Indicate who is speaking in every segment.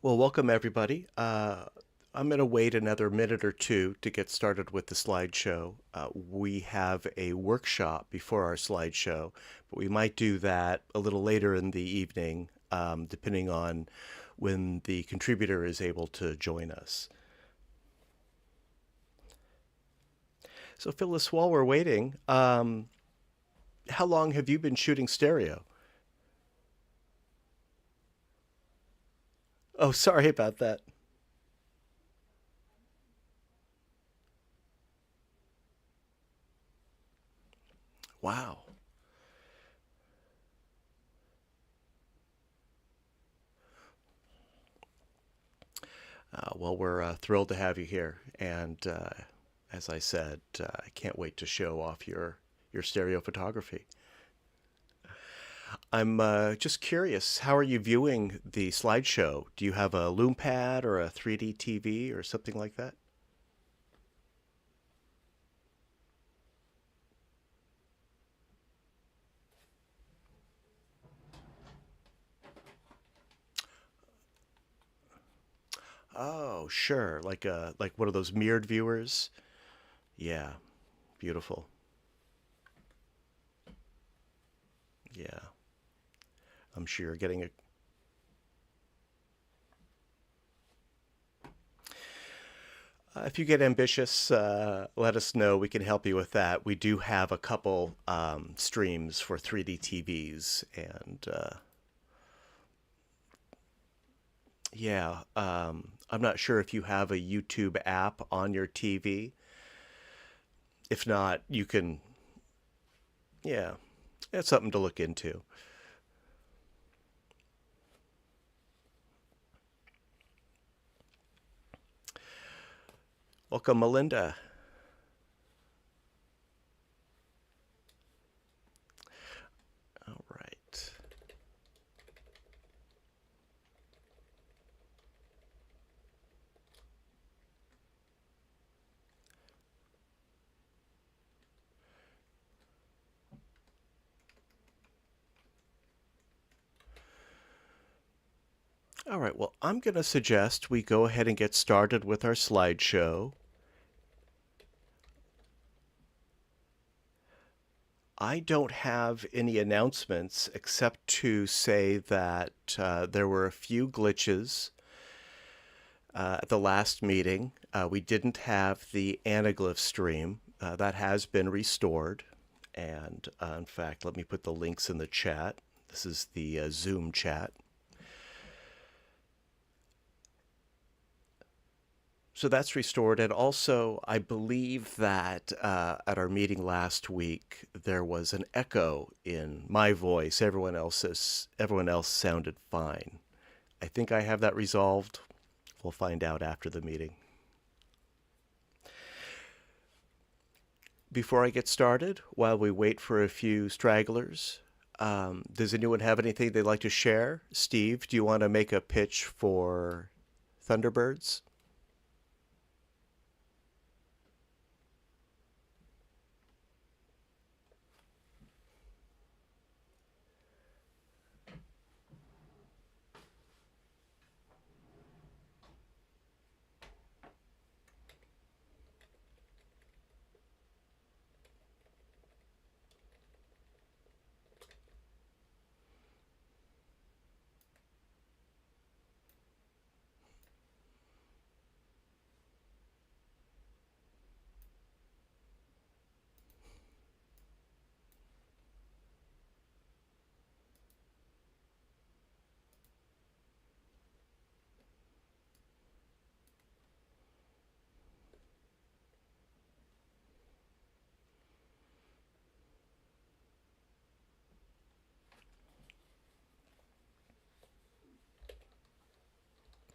Speaker 1: Well, welcome everybody. I'm going to wait another minute or two to get started with the slideshow. We have a workshop before our slideshow, but we might do that a little later in the evening, depending on when the contributor is able to join us. So, Phyllis, while we're waiting, how long have you been shooting stereo? Oh, sorry about that. Wow. Well, we're thrilled to have you here, and as I said, I can't wait to show off your stereo photography. I'm just curious, how are you viewing the slideshow? Do you have a Lume Pad or a 3D TV or something like that? Oh, sure, like one of those mirrored viewers. Yeah, beautiful. Yeah, I'm sure you're getting a. If you get ambitious, let us know. We can help you with that. We do have a couple streams for 3D TVs, and yeah, I'm not sure if you have a YouTube app on your TV. If not, you can, yeah, it's something to look into. Welcome, Melinda. All right. All right, well, I'm going to suggest we go ahead and get started with our slideshow. I don't have any announcements except to say that there were a few glitches at the last meeting. We didn't have the anaglyph stream. That has been restored. And in fact, let me put the links in the chat. This is the Zoom chat. So that's restored. And also, I believe that at our meeting last week, there was an echo in my voice. Everyone else sounded fine. I think I have that resolved. We'll find out after the meeting. Before I get started, while we wait for a few stragglers, does anyone have anything they'd like to share? Steve, do you want to make a pitch for Thunderbirds?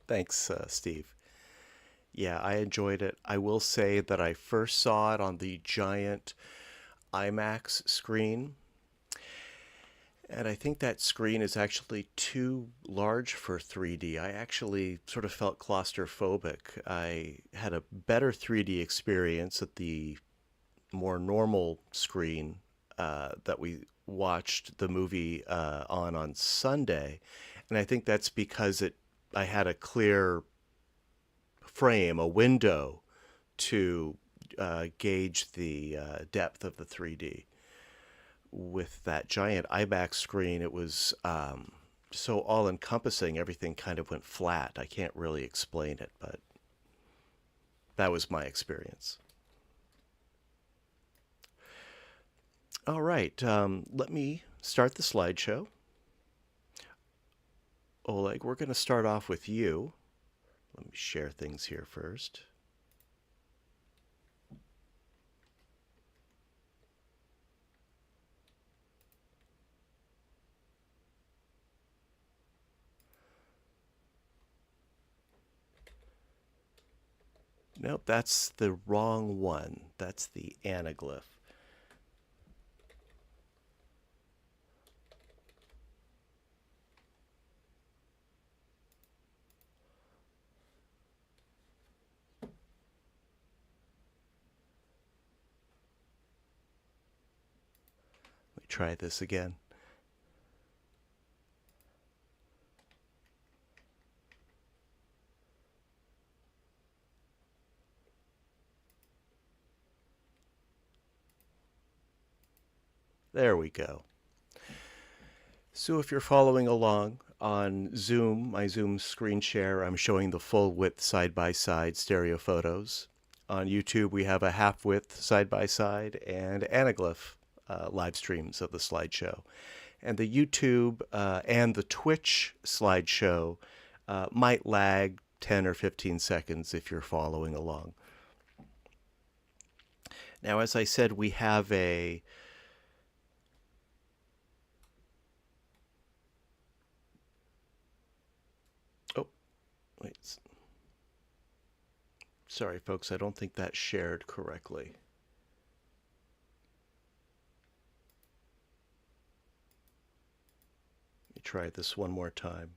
Speaker 1: Thanks, Steve. Yeah, I enjoyed it. I will say that I first saw it on the giant IMAX screen, and I think that screen is actually too large for 3D. I actually sort of felt claustrophobic. I had a better 3D experience at the more normal screen that we watched the movie on Sunday, and I think that's because it I had a clear frame, a window to gauge the depth of the 3D. With that giant IMAX screen, it was so all-encompassing, everything kind of went flat. I can't really explain it, but that was my experience. All right, let me start the slideshow. Oleg, we're going to start off with you. Let me share things here first. Nope, that's the wrong one. That's the anaglyph. Let me try this again. There we go. So if you're following along on Zoom, my Zoom screen share, I'm showing the full width side-by-side stereo photos. On YouTube, we have a half width side-by-side and anaglyph live streams of the slideshow. And the YouTube and the Twitch slideshow might lag 10 or 15 seconds if you're following along. Now, as I said, we have a wait. Sorry, folks, I don't think that shared correctly. Let me try this one more time.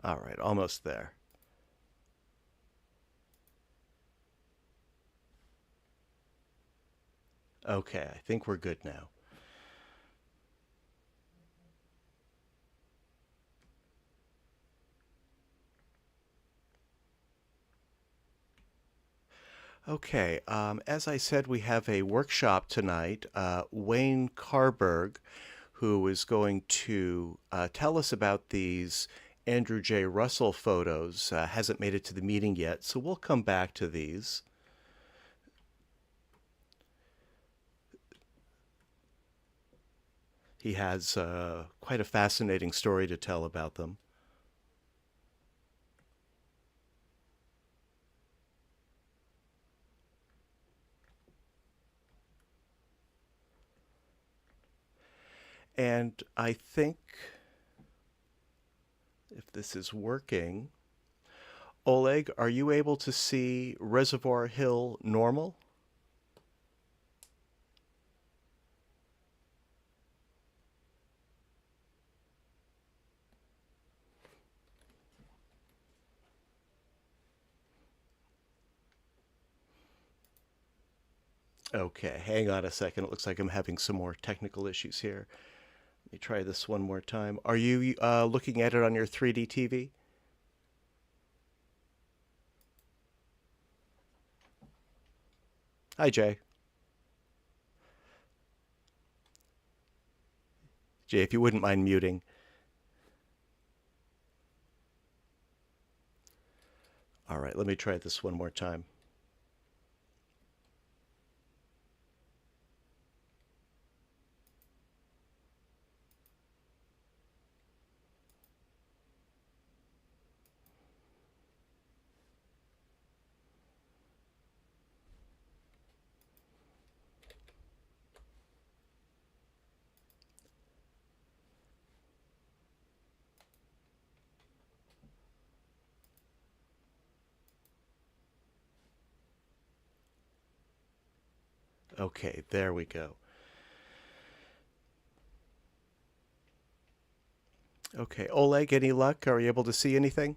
Speaker 1: All right, almost there. Okay, I think we're good now. Okay, as I said, we have a workshop tonight. Wayne Carberg, who is going to tell us about these Andrew J. Russell photos, hasn't made it to the meeting yet, so we'll come back to these. He has quite a fascinating story to tell about them. And I think if this is working, Oleg, are you able to see Reservoir Hill normal? Okay, hang on a second. It looks like I'm having some more technical issues here. Let me try this one more time. Are you looking at it on your 3D TV? Hi, Jay. Jay, if you wouldn't mind muting. All right, let me try this one more time. Okay, there we go. Okay, Oleg, any luck? Are you able to see anything?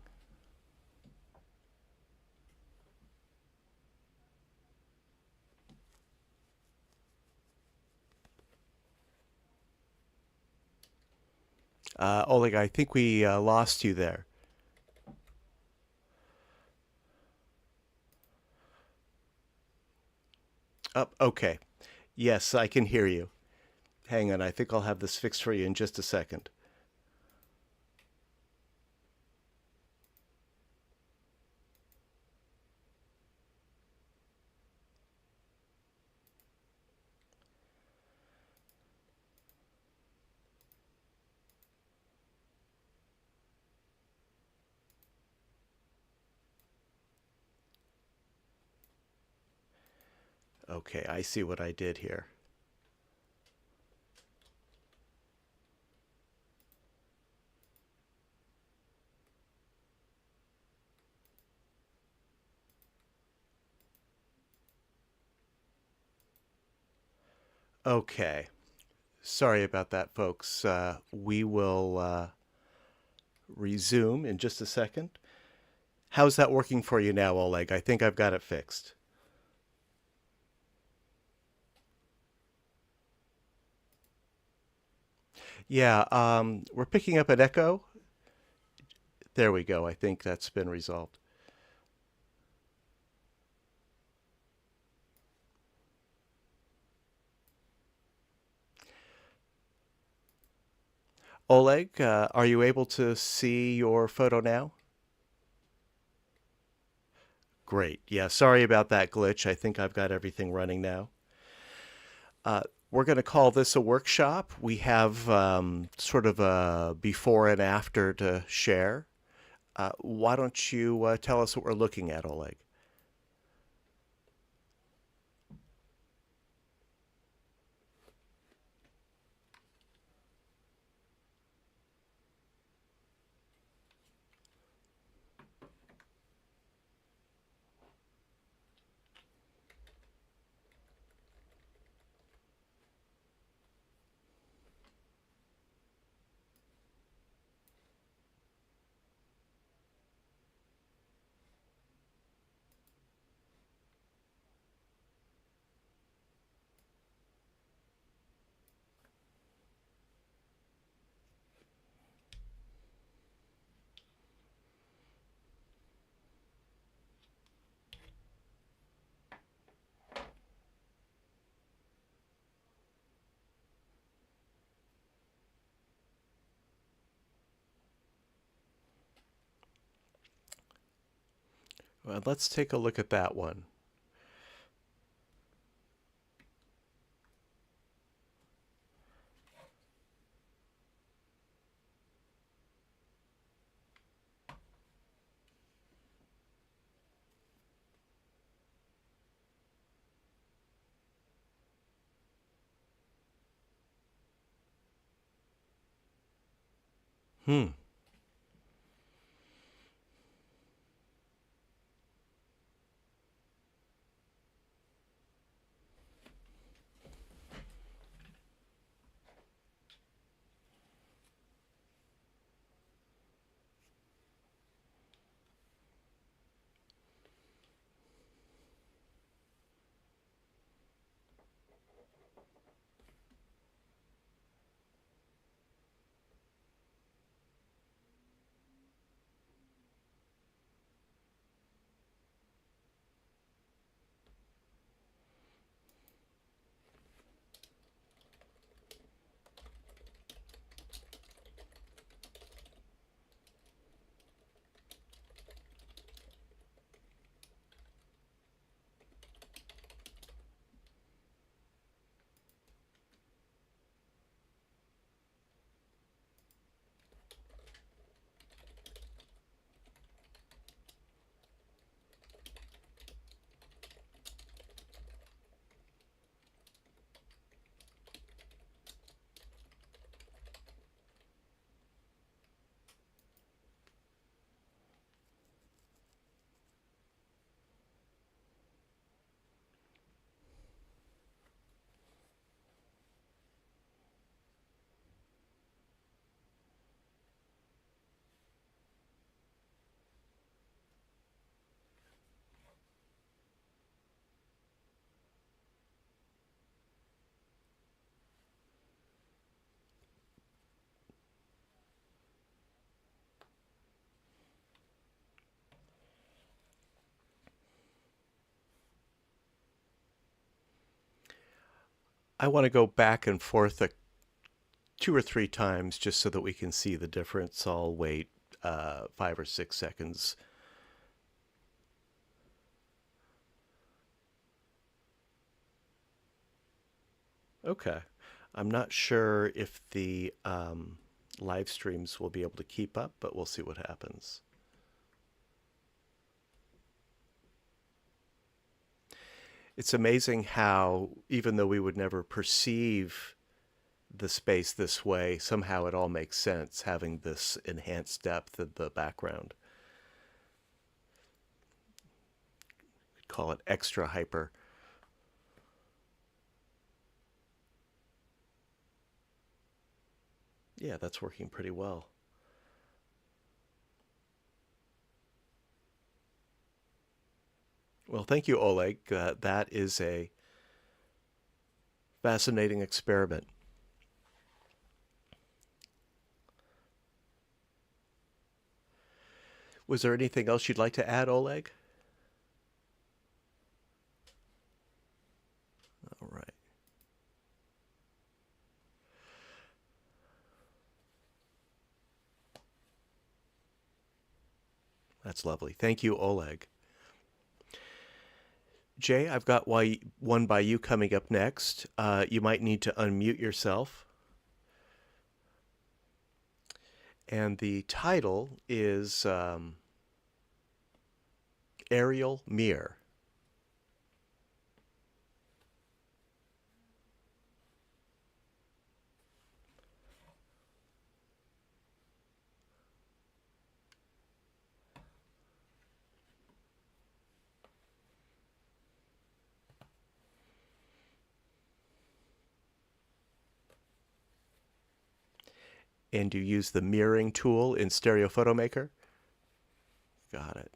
Speaker 1: Oleg, I think we lost you there. Oh, okay. Yes, I can hear you. Hang on, I think I'll have this fixed for you in just a second. Okay, I see what I did here. Okay. Sorry about that, folks. We will resume in just a second. How's that working for you now, Oleg? I think I've got it fixed. Yeah, we're picking up an echo. There we go. I think that's been resolved. Oleg, are you able to see your photo now? Great. Yeah, sorry about that glitch. I think I've got everything running now. Uh, we're going to call this a workshop. We have sort of a before and after to share. Why don't you tell us what we're looking at, Oleg? Well, let's take a look at that one. Hmm. I want to go back and forth 2 or 3 times just so that we can see the difference. I'll wait 5 or 6 seconds. Okay. I'm not sure if the live streams will be able to keep up, but we'll see what happens. It's amazing how, even though we would never perceive the space this way, somehow it all makes sense, having this enhanced depth in the background. Call it extra hyper. Yeah, that's working pretty well. Well, thank you, Oleg. That is a fascinating experiment. Was there anything else you'd like to add, Oleg? All right. That's lovely. Thank you, Oleg. Jay, I've got one by you coming up next. You might need to unmute yourself. And the title is Aerial Mirror. And you use the mirroring tool in Stereo Photo Maker? Got it.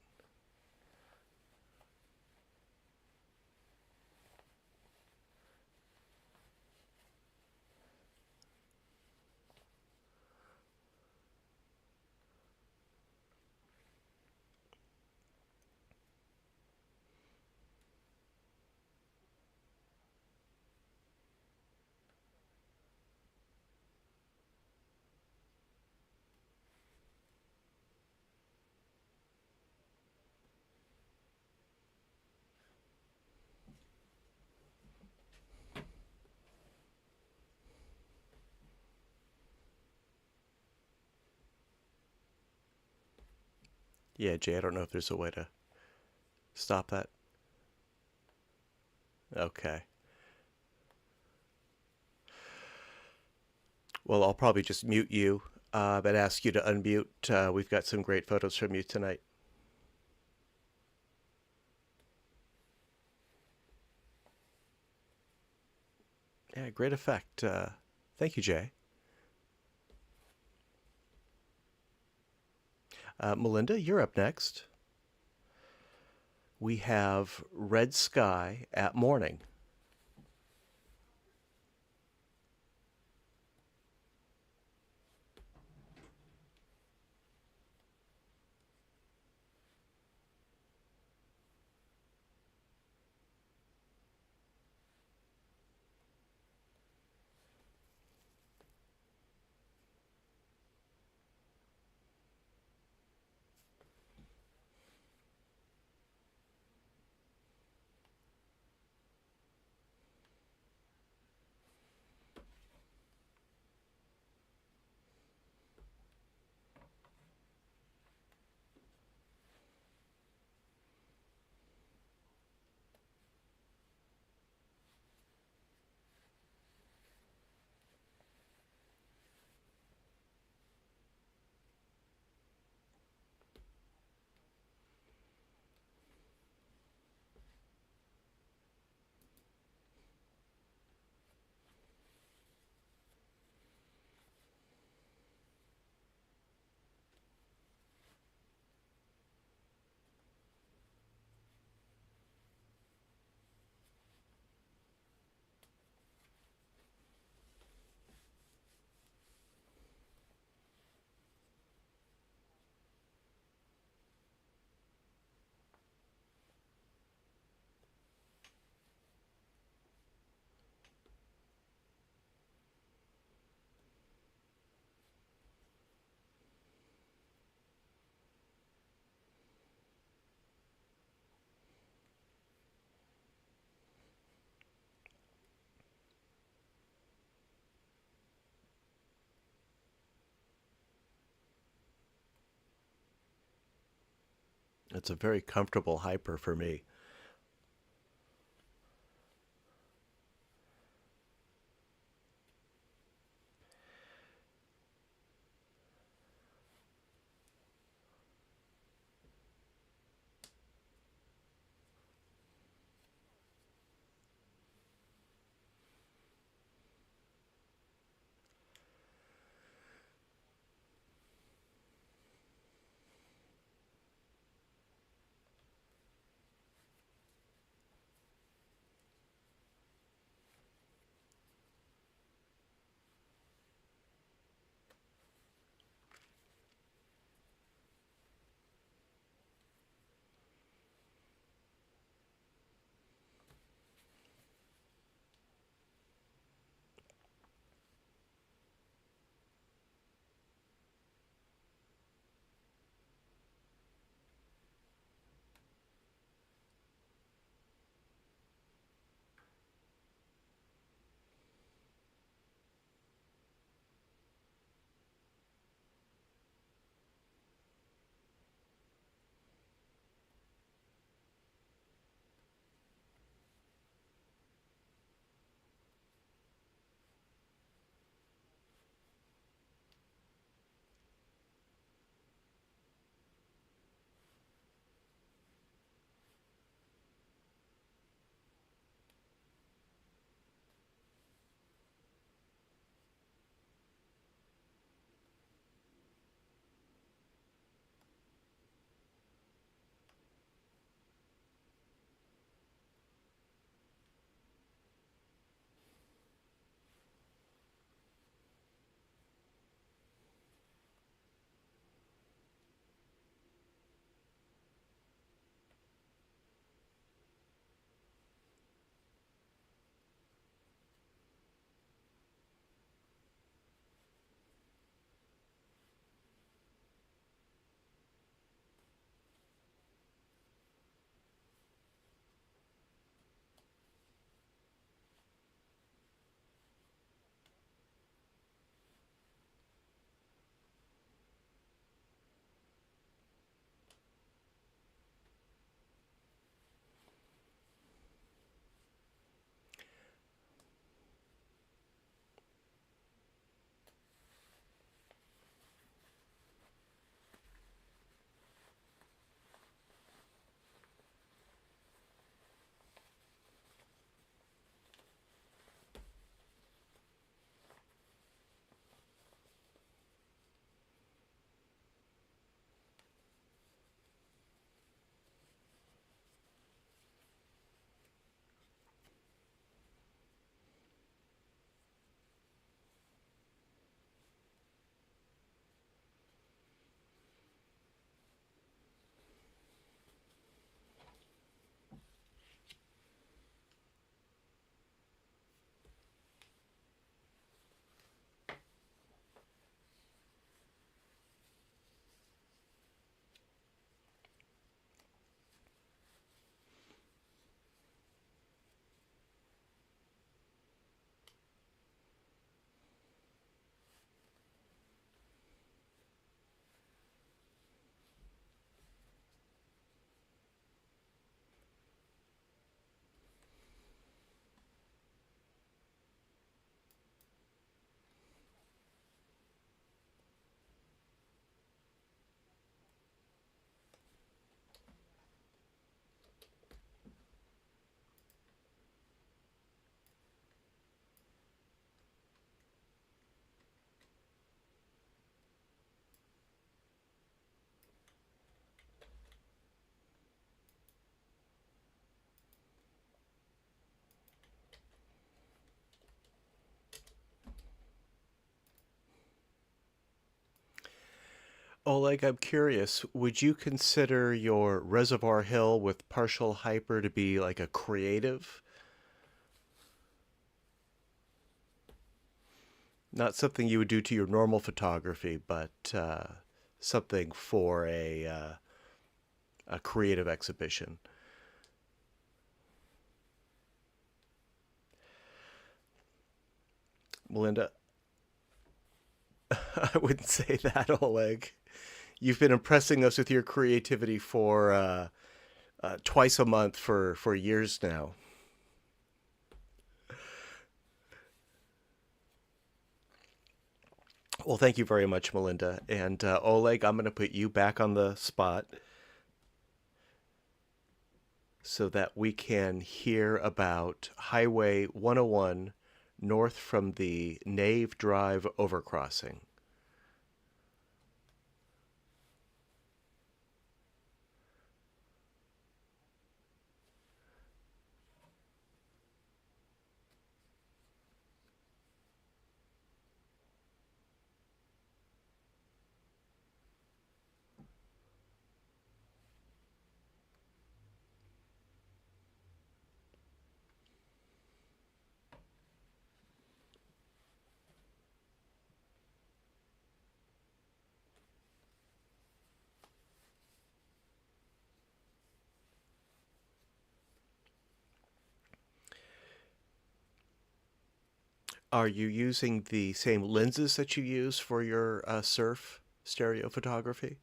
Speaker 1: Yeah, Jay, I don't know if there's a way to stop that. Okay. Well, I'll probably just mute you, but ask you to unmute. We've got some great photos from you tonight. Yeah, great effect. Thank you, Jay. Melinda, you're up next. We have Red Sky at Morning. That's a very comfortable hyper for me. Oleg, I'm curious, would you consider your Reservoir Hill with partial hyper to be like a creative? Not something you would do to your normal photography, but something for a creative exhibition. Melinda, I wouldn't say that, Oleg. You've been impressing us with your creativity for twice a month for years now. Well, thank you very much, Melinda. And Oleg, I'm going to put you back on the spot so that we can hear about Highway 101 north from the Nave Drive overcrossing. Are you using the same lenses that you use for your surf stereo photography?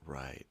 Speaker 1: Right.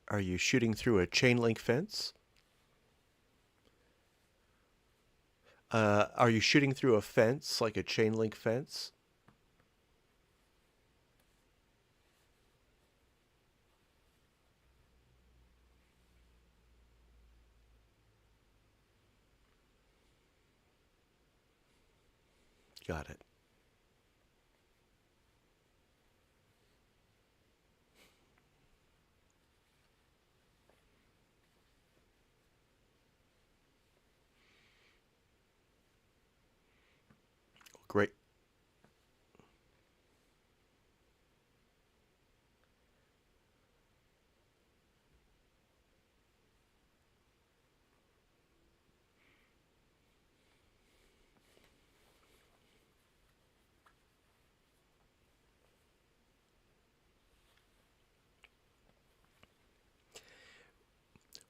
Speaker 1: Are you shooting through a chain link fence? Are you shooting through a fence, like a chain link fence? Got it. Great.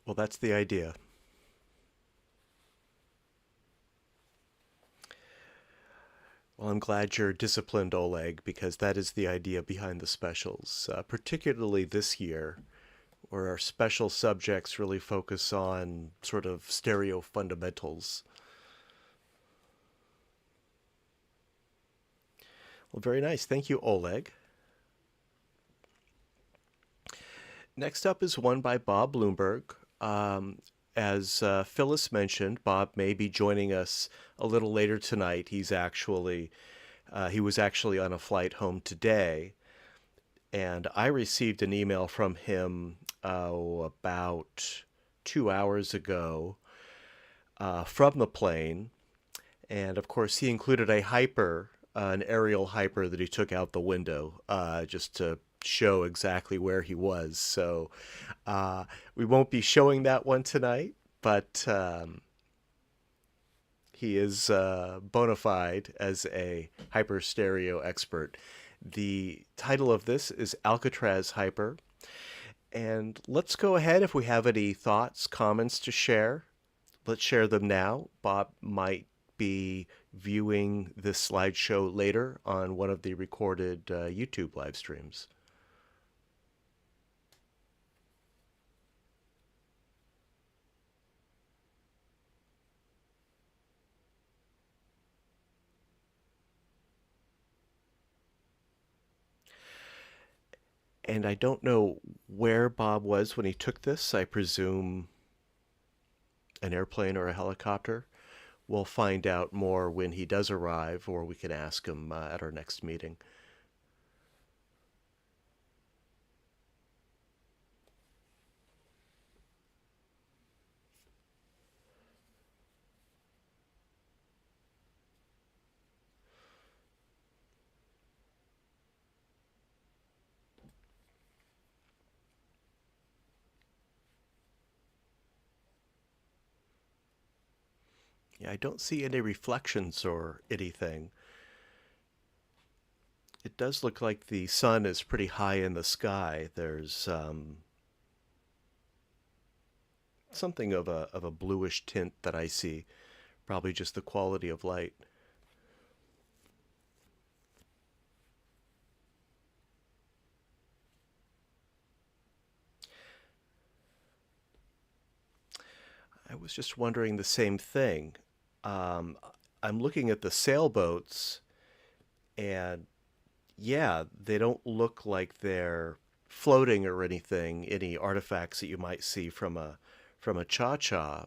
Speaker 1: Well, that's the idea. Well, I'm glad you're disciplined, Oleg, because that is the idea behind the specials, particularly this year, where our special subjects really focus on sort of stereo fundamentals. Well, very nice. Thank you, Oleg. Next up is one by Bob Bloomberg. As Phyllis mentioned, Bob may be joining us a little later tonight. He was actually on a flight home today, and I received an email from him about 2 hours ago from the plane, and of course he included a hyper, an aerial hyper that he took out the window just to show exactly where he was. So we won't be showing that one tonight, but he is bona fide as a hyper stereo expert. The title of this is Alcatraz Hyper. And let's go ahead if we have any thoughts, comments to share. Let's share them now. Bob might be viewing this slideshow later on one of the recorded YouTube live streams. And I don't know where Bob was when he took this. I presume an airplane or a helicopter. we'll find out more when he does arrive, or we can ask him at our next meeting. Yeah, I don't see any reflections or anything. It does look like the sun is pretty high in the sky. There's something of a bluish tint that I see, probably just the quality of light. I was just wondering the same thing. Um, I'm looking at the sailboats, and yeah, they don't look like they're floating or anything, any artifacts that you might see from a cha-cha.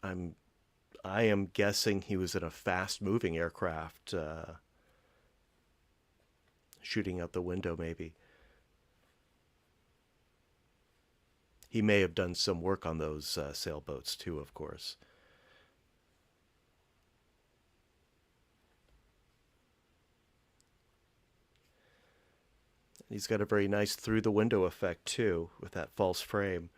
Speaker 1: I'm I am guessing he was in a fast-moving aircraft, shooting out the window maybe. He may have done some work on those sailboats too, of course. He's got a very nice through the window effect too, with that false frame.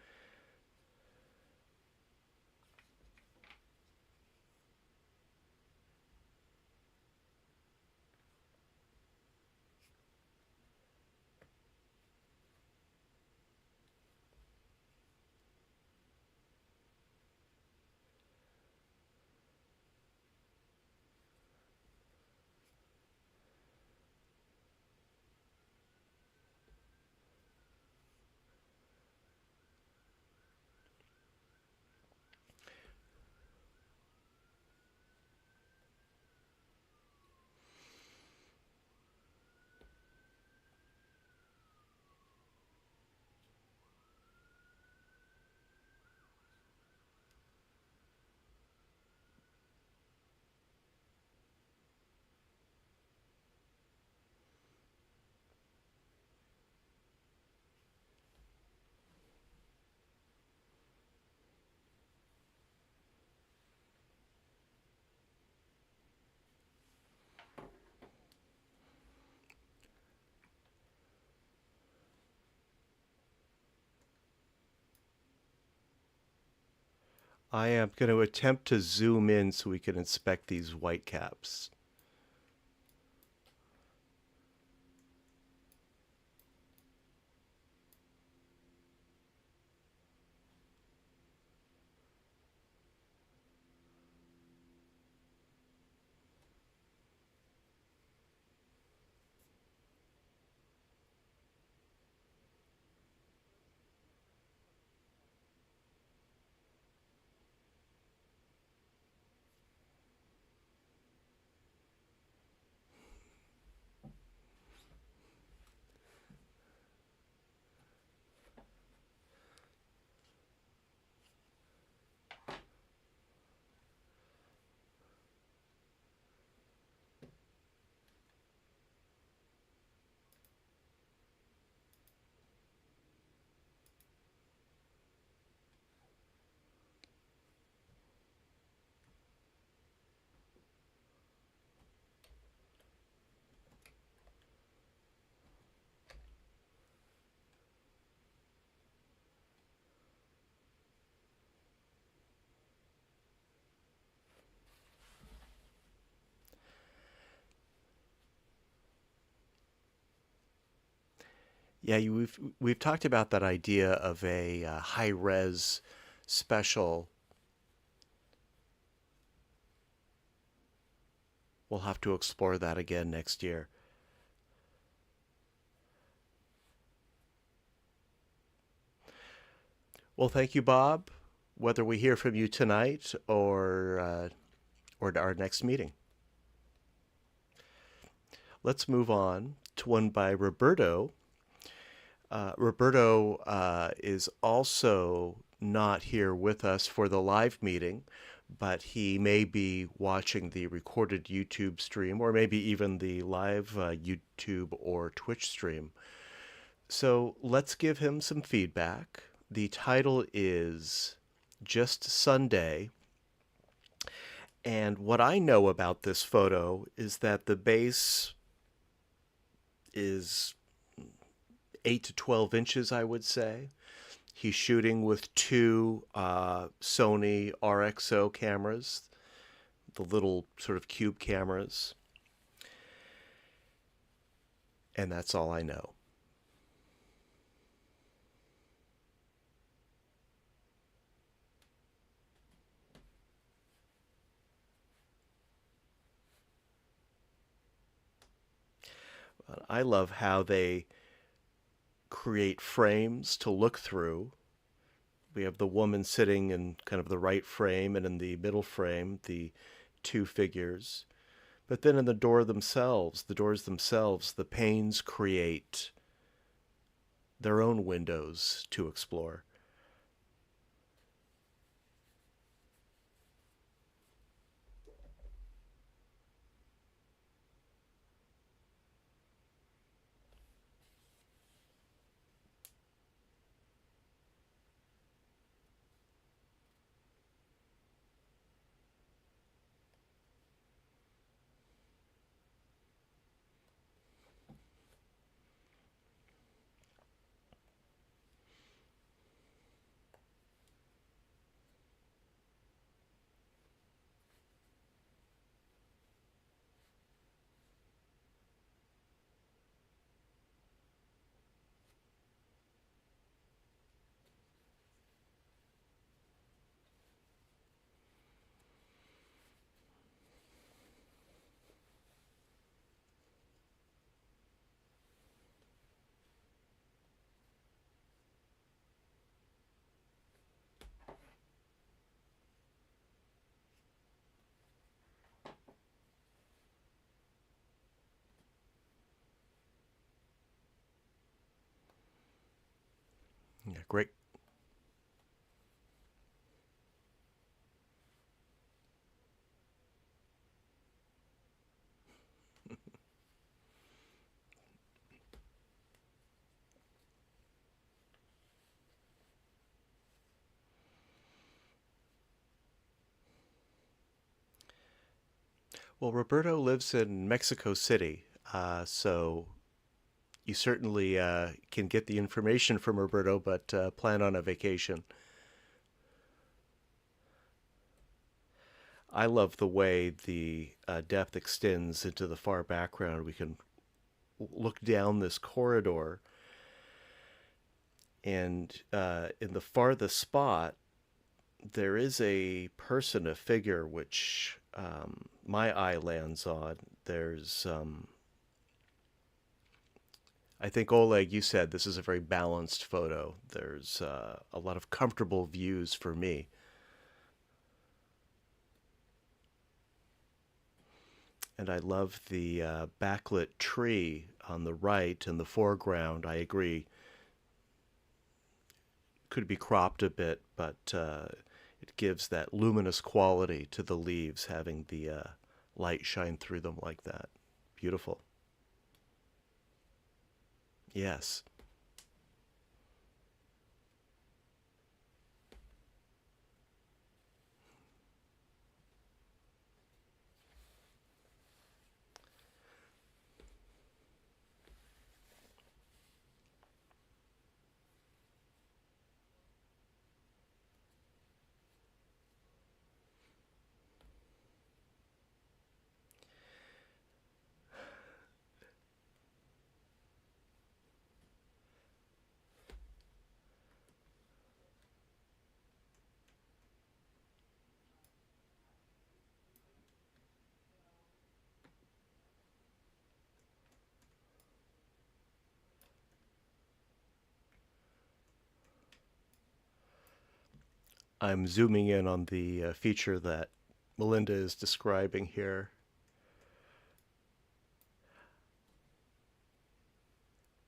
Speaker 1: I am going to attempt to zoom in so we can inspect these white caps. Yeah, we've talked about that idea of a high res special. We'll have to explore that again next year. Well, thank you, Bob. Whether we hear from you tonight or our next meeting. Let's move on to one by Roberto. Roberto is also not here with us for the live meeting, but he may be watching the recorded YouTube stream or maybe even the live YouTube or Twitch stream. So let's give him some feedback. The title is Just Sunday. And what I know about this photo is that the base is 8 to 12 inches, I would say. He's shooting with two Sony RXO cameras, the little sort of cube cameras. And that's all I know. I love how they create frames to look through. We have the woman sitting in kind of the right frame, and in the middle frame, the two figures. But then in the doors themselves, the panes create their own windows to explore. Yeah, great. Well, Roberto lives in Mexico City, so you certainly can get the information from Roberto, but plan on a vacation. I love the way the depth extends into the far background. We can look down this corridor, and in the farthest spot, there is a person, a figure, which my eye lands on. There's, I think, Oleg, you said this is a very balanced photo. There's a lot of comfortable views for me. And I love the backlit tree on the right in the foreground. I agree. Could be cropped a bit, but it gives that luminous quality to the leaves, having the light shine through them like that. Beautiful. Yes. I'm zooming in on the feature that Melinda is describing here.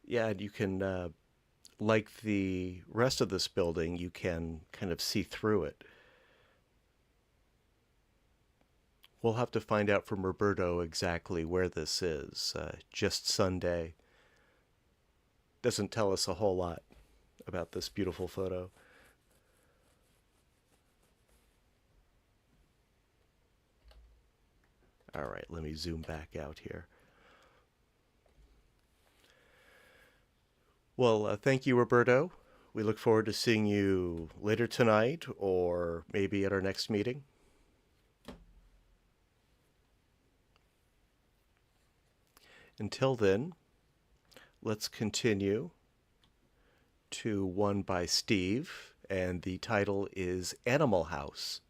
Speaker 1: Yeah, and you can, like the rest of this building, you can kind of see through it. We'll have to find out from Roberto exactly where this is. Just Sunday doesn't tell us a whole lot about this beautiful photo. All right, let me zoom back out here. Well, thank you, Roberto. We look forward to seeing you later tonight or maybe at our next meeting. Until then, let's continue to one by Steve, and the title is Animal House.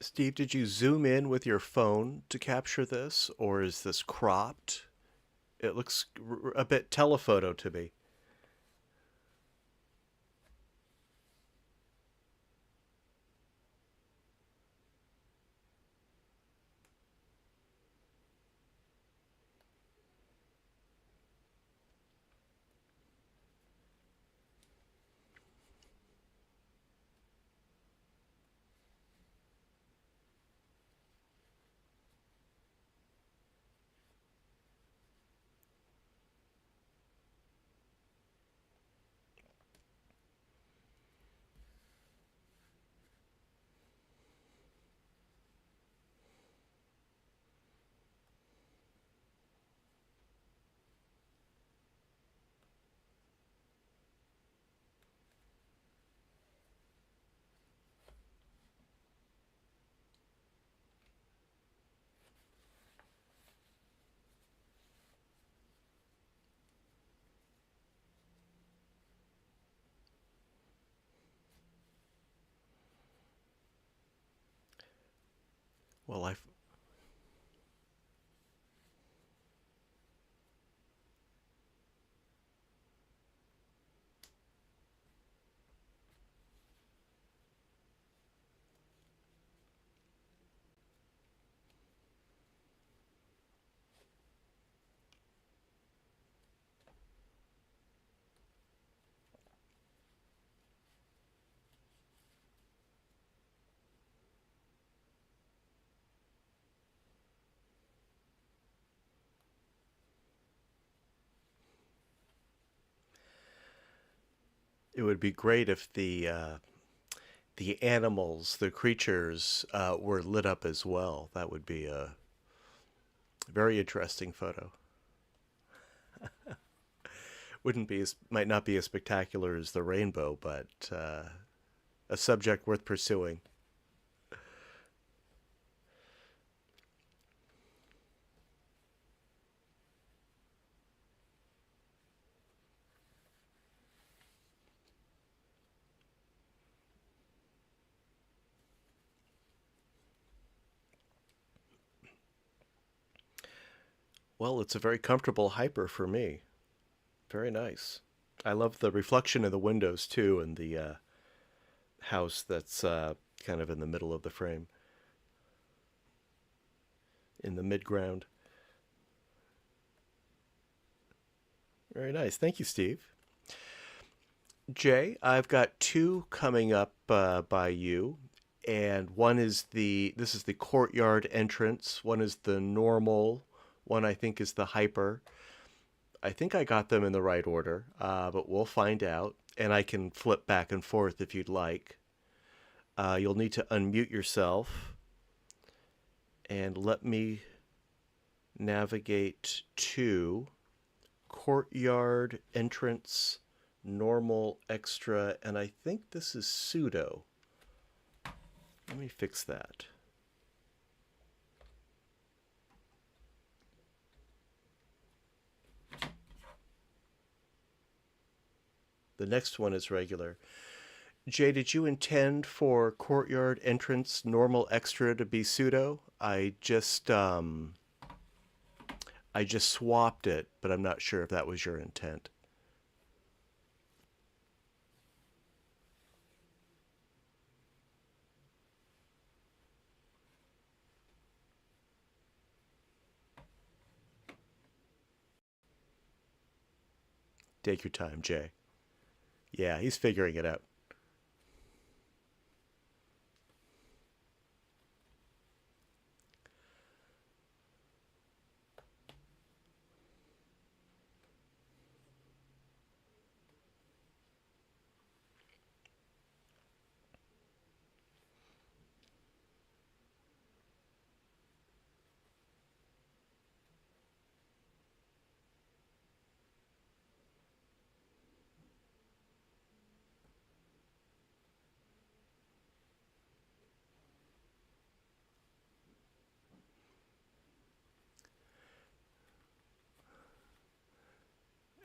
Speaker 1: Steve, did you zoom in with your phone to capture this, or is this cropped? It looks a bit telephoto to me. Well, I It would be great if the animals, the creatures, were lit up as well. That would be a very interesting photo. Wouldn't be as, might not be as spectacular as the rainbow, but a subject worth pursuing. Well, it's a very comfortable hyper for me. Very nice. I love the reflection in the windows too, and the house that's kind of in the middle of the frame, in the midground. Very nice. Thank you, Steve. Jay, I've got two coming up by you, and one is this is the courtyard entrance. One is the normal. One I think is the hyper. I think I got them in the right order, but we'll find out. And I can flip back and forth if you'd like. You'll need to unmute yourself and let me navigate to courtyard entrance, normal, extra, and I think this is pseudo. Let me fix that. The next one is regular. Jay, did you intend for courtyard entrance, normal, extra to be pseudo? I just swapped it, but I'm not sure if that was your intent. Take your time, Jay. Yeah, he's figuring it out.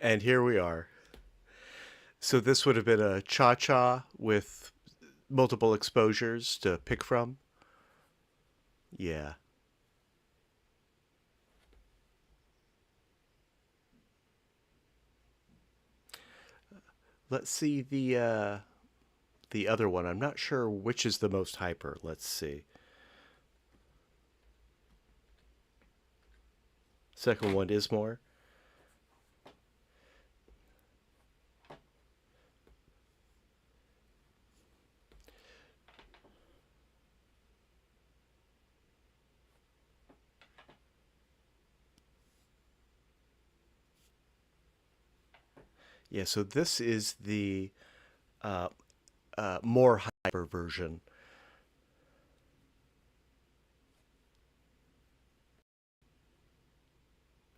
Speaker 1: And here we are. So this would have been a cha-cha with multiple exposures to pick from. Yeah. Let's see the other one. I'm not sure which is the most hyper. Let's see. Second one is more. Yeah, so this is the uh, more hyper version.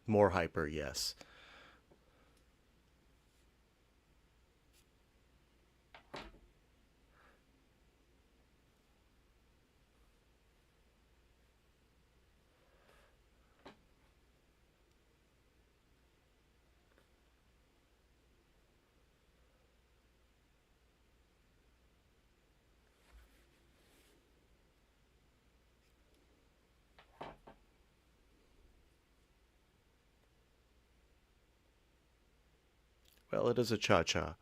Speaker 1: More hyper, yes. Well, it is a cha-cha.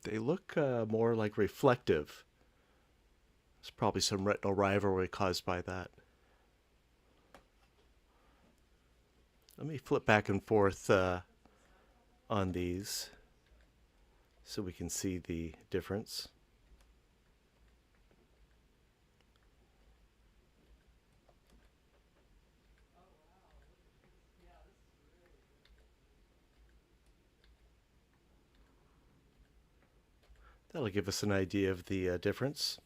Speaker 1: They look more like reflective. There's probably some retinal rivalry caused by that. Let me flip back and forth on these so we can see the difference. That'll give us an idea of the difference.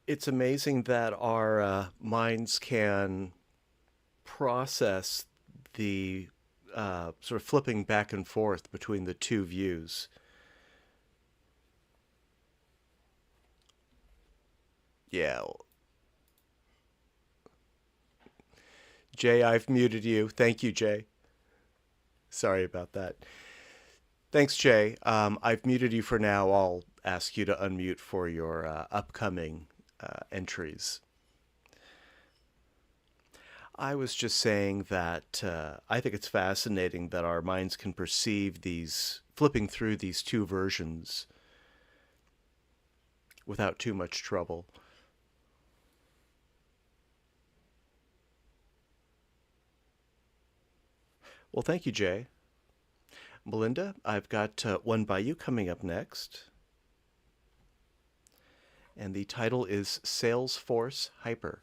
Speaker 1: It's amazing that our minds can process the sort of flipping back and forth between the two views. Yeah. Jay, I've muted you. Thank you, Jay. Sorry about that. Thanks, Jay. I've muted you for now. I'll ask you to unmute for your upcoming entries. I was just saying that I think it's fascinating that our minds can perceive these, flipping through these two versions without too much trouble. Well, thank you, Jay. Melinda, I've got one by you coming up next. And the title is Salesforce Hyper.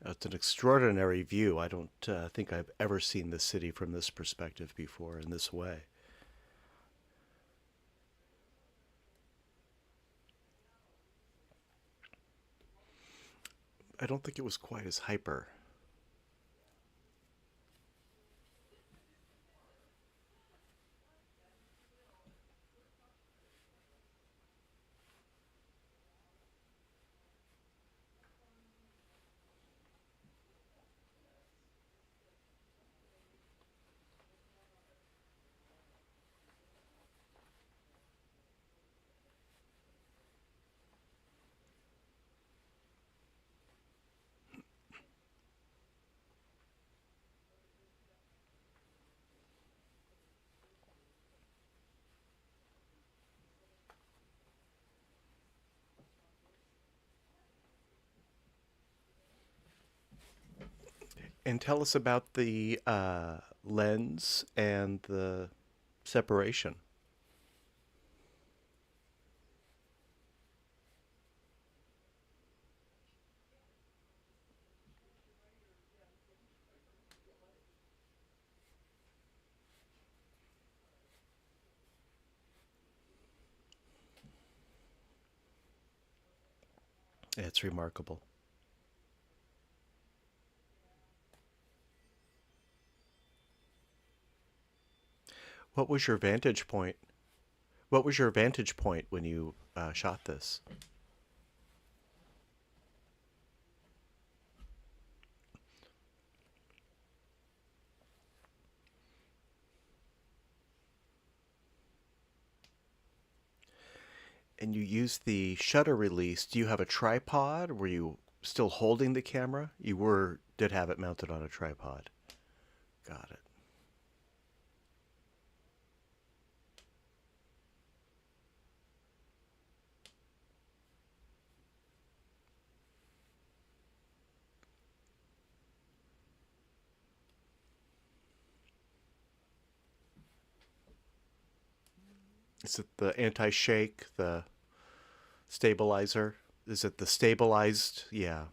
Speaker 1: It's an extraordinary view. I don't think I've ever seen the city from this perspective before in this way. I don't think it was quite as hyper. And tell us about the lens and the separation. It's remarkable. What was your vantage point? What was your vantage point when you shot this? And you used the shutter release. Do you have a tripod? Were you still holding the camera? You did have it mounted on a tripod. Got it. Is it the anti-shake, the stabilizer? Is it the stabilized? Yeah.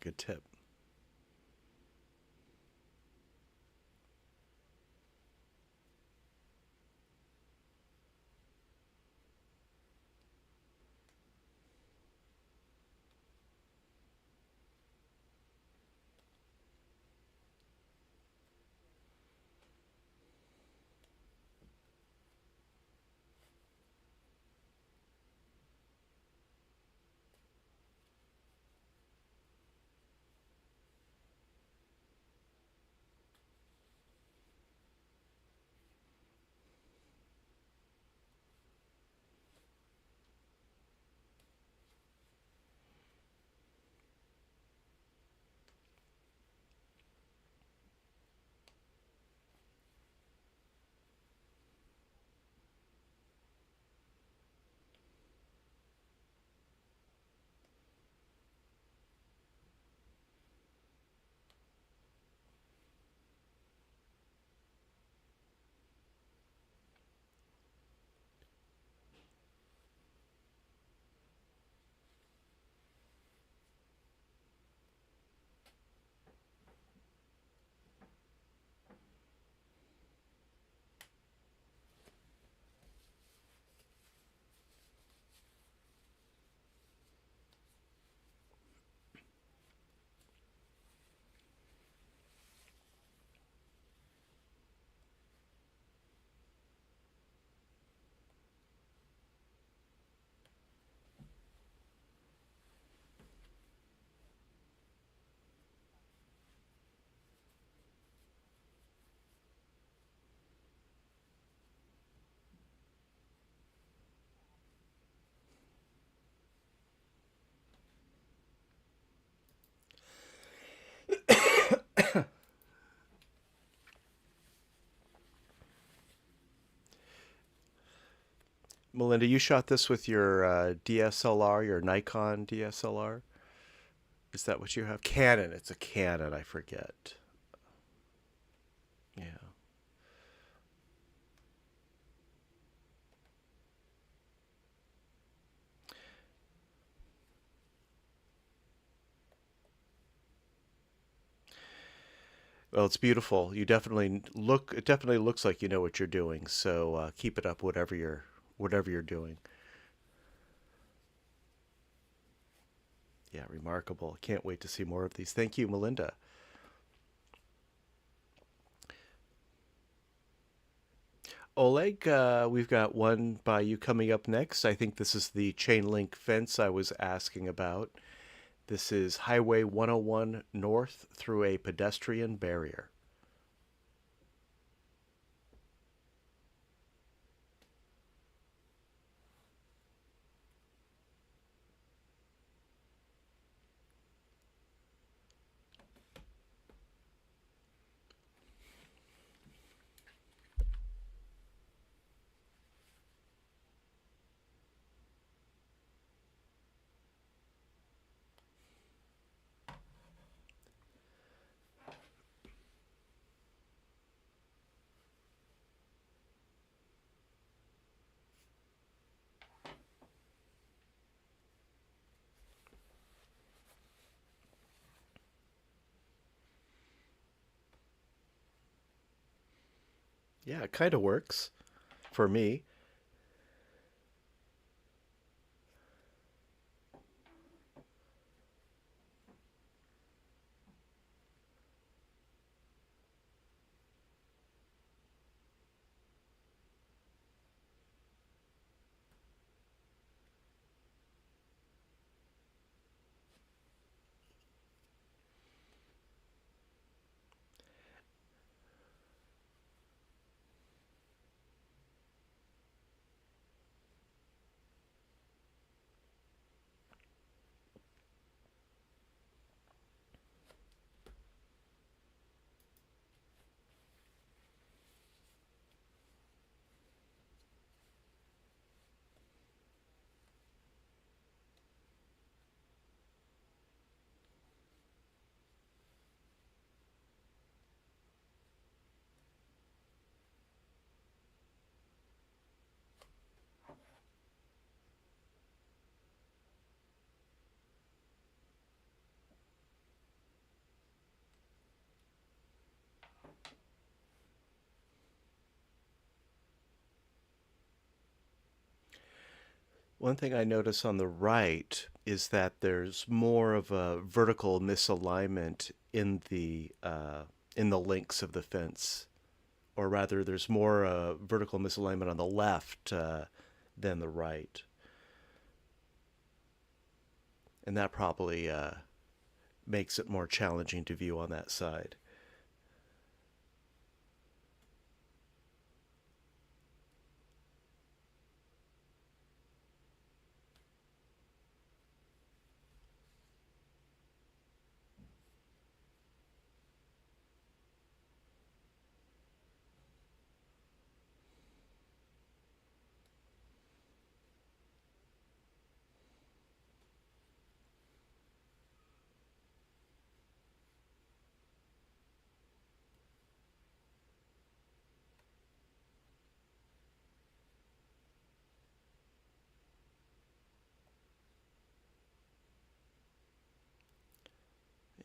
Speaker 1: Good tip. Melinda, you shot this with your DSLR, your Nikon DSLR? Is that what you have? Canon. It's a Canon, I forget. Yeah. Well, it's beautiful. It definitely looks like you know what you're doing. So keep it up, whatever you're doing. Yeah, remarkable. Can't wait to see more of these. Thank you, Melinda. Oleg, we've got one by you coming up next. I think this is the chain link fence I was asking about. This is Highway 101 north through a pedestrian barrier. Yeah, it kind of works for me. One thing I notice on the right is that there's more of a vertical misalignment in the links of the fence, or rather, there's more vertical misalignment on the left than the right, and that probably makes it more challenging to view on that side.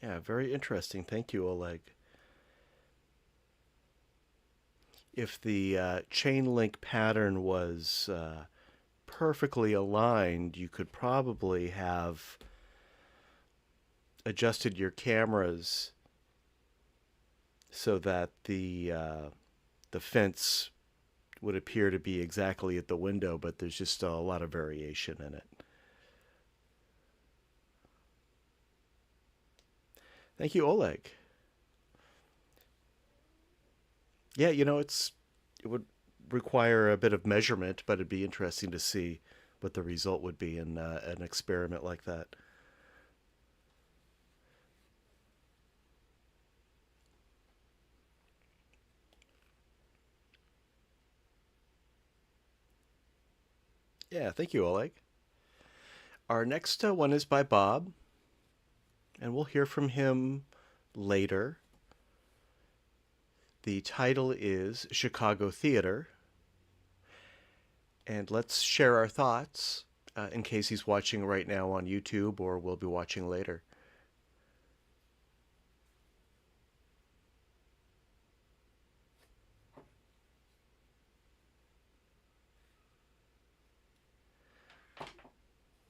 Speaker 1: Yeah, very interesting. Thank you, Oleg. If the chain link pattern was perfectly aligned, you could probably have adjusted your cameras so that the fence would appear to be exactly at the window, but there's just a lot of variation in it. Thank you, Oleg. Yeah, it would require a bit of measurement, but it'd be interesting to see what the result would be in an experiment like that. Yeah, thank you, Oleg. Our next one is by Bob, and we'll hear from him later. The title is Chicago Theater, and let's share our thoughts in case he's watching right now on YouTube or will be watching later.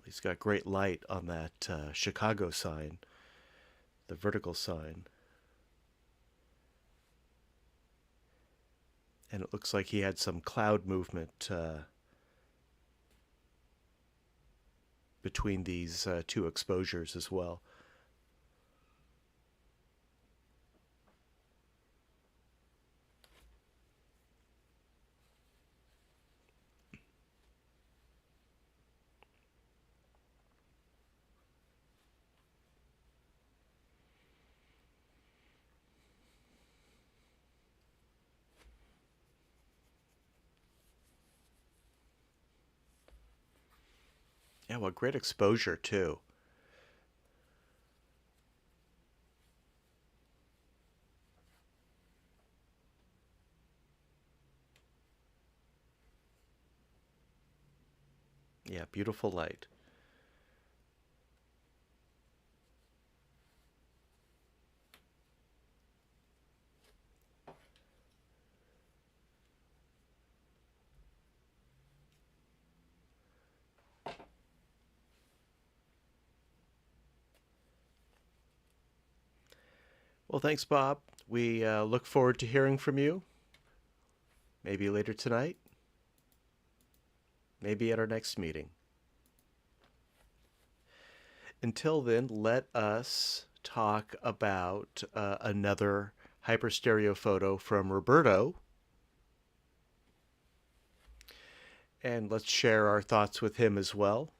Speaker 1: He's got great light on that Chicago sign, the vertical sign. And it looks like he had some cloud movement between these two exposures as well. Yeah, well, great exposure too. Yeah, beautiful light. Well, thanks, Bob. We look forward to hearing from you. Maybe later tonight. Maybe at our next meeting. Until then, let us talk about another hyperstereo photo from Roberto. And let's share our thoughts with him as well.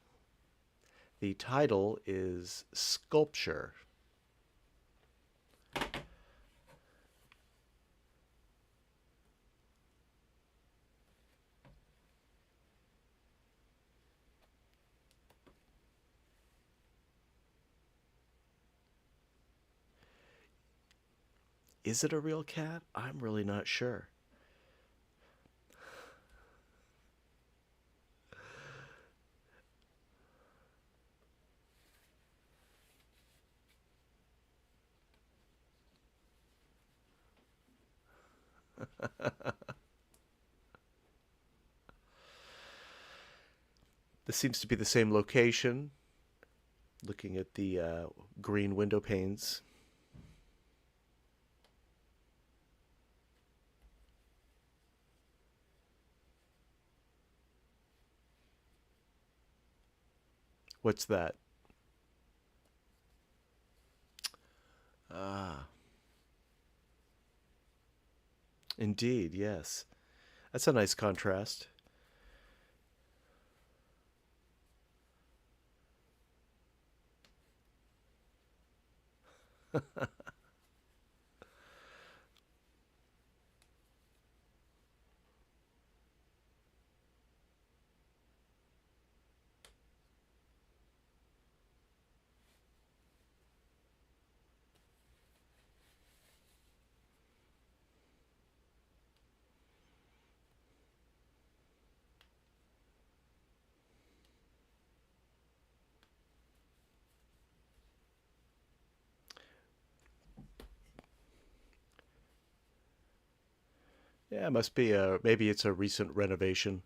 Speaker 1: The title is Sculpture. Is it a real cat? I'm really not sure. This seems to be the same location. Looking at the green window panes. What's that? Ah, indeed, yes. That's a nice contrast. Yeah, it must be maybe it's a recent renovation.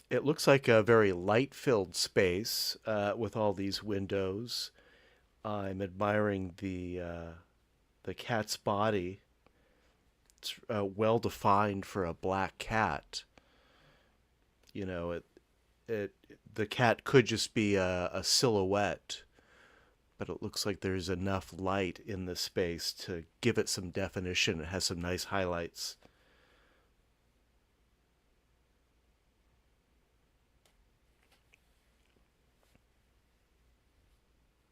Speaker 1: It looks like a very light-filled space with all these windows. I'm admiring the cat's body. It's well defined for a black cat. You know, it the cat could just be a silhouette, but it looks like there's enough light in the space to give it some definition. It has some nice highlights.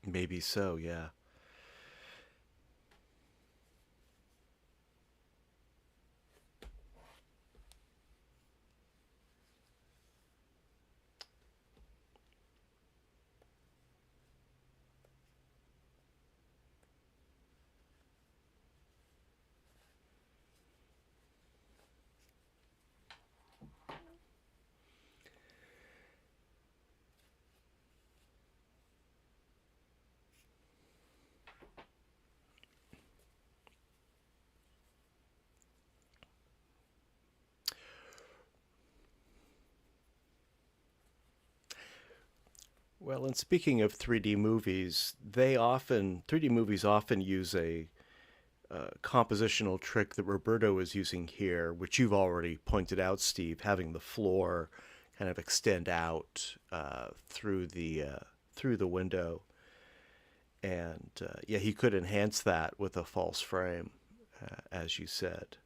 Speaker 1: Maybe so, yeah. Well, and speaking of 3D movies, 3D movies often use a compositional trick that Roberto is using here, which you've already pointed out, Steve, having the floor kind of extend out through the window, and yeah, he could enhance that with a false frame, as you said.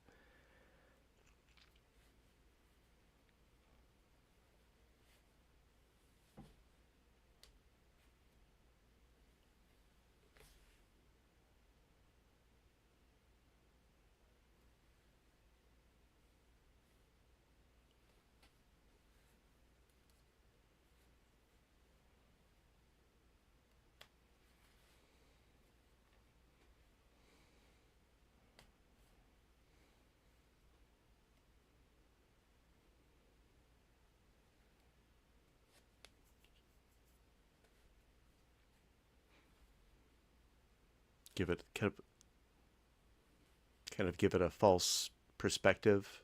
Speaker 1: Give it kind of give it a false perspective.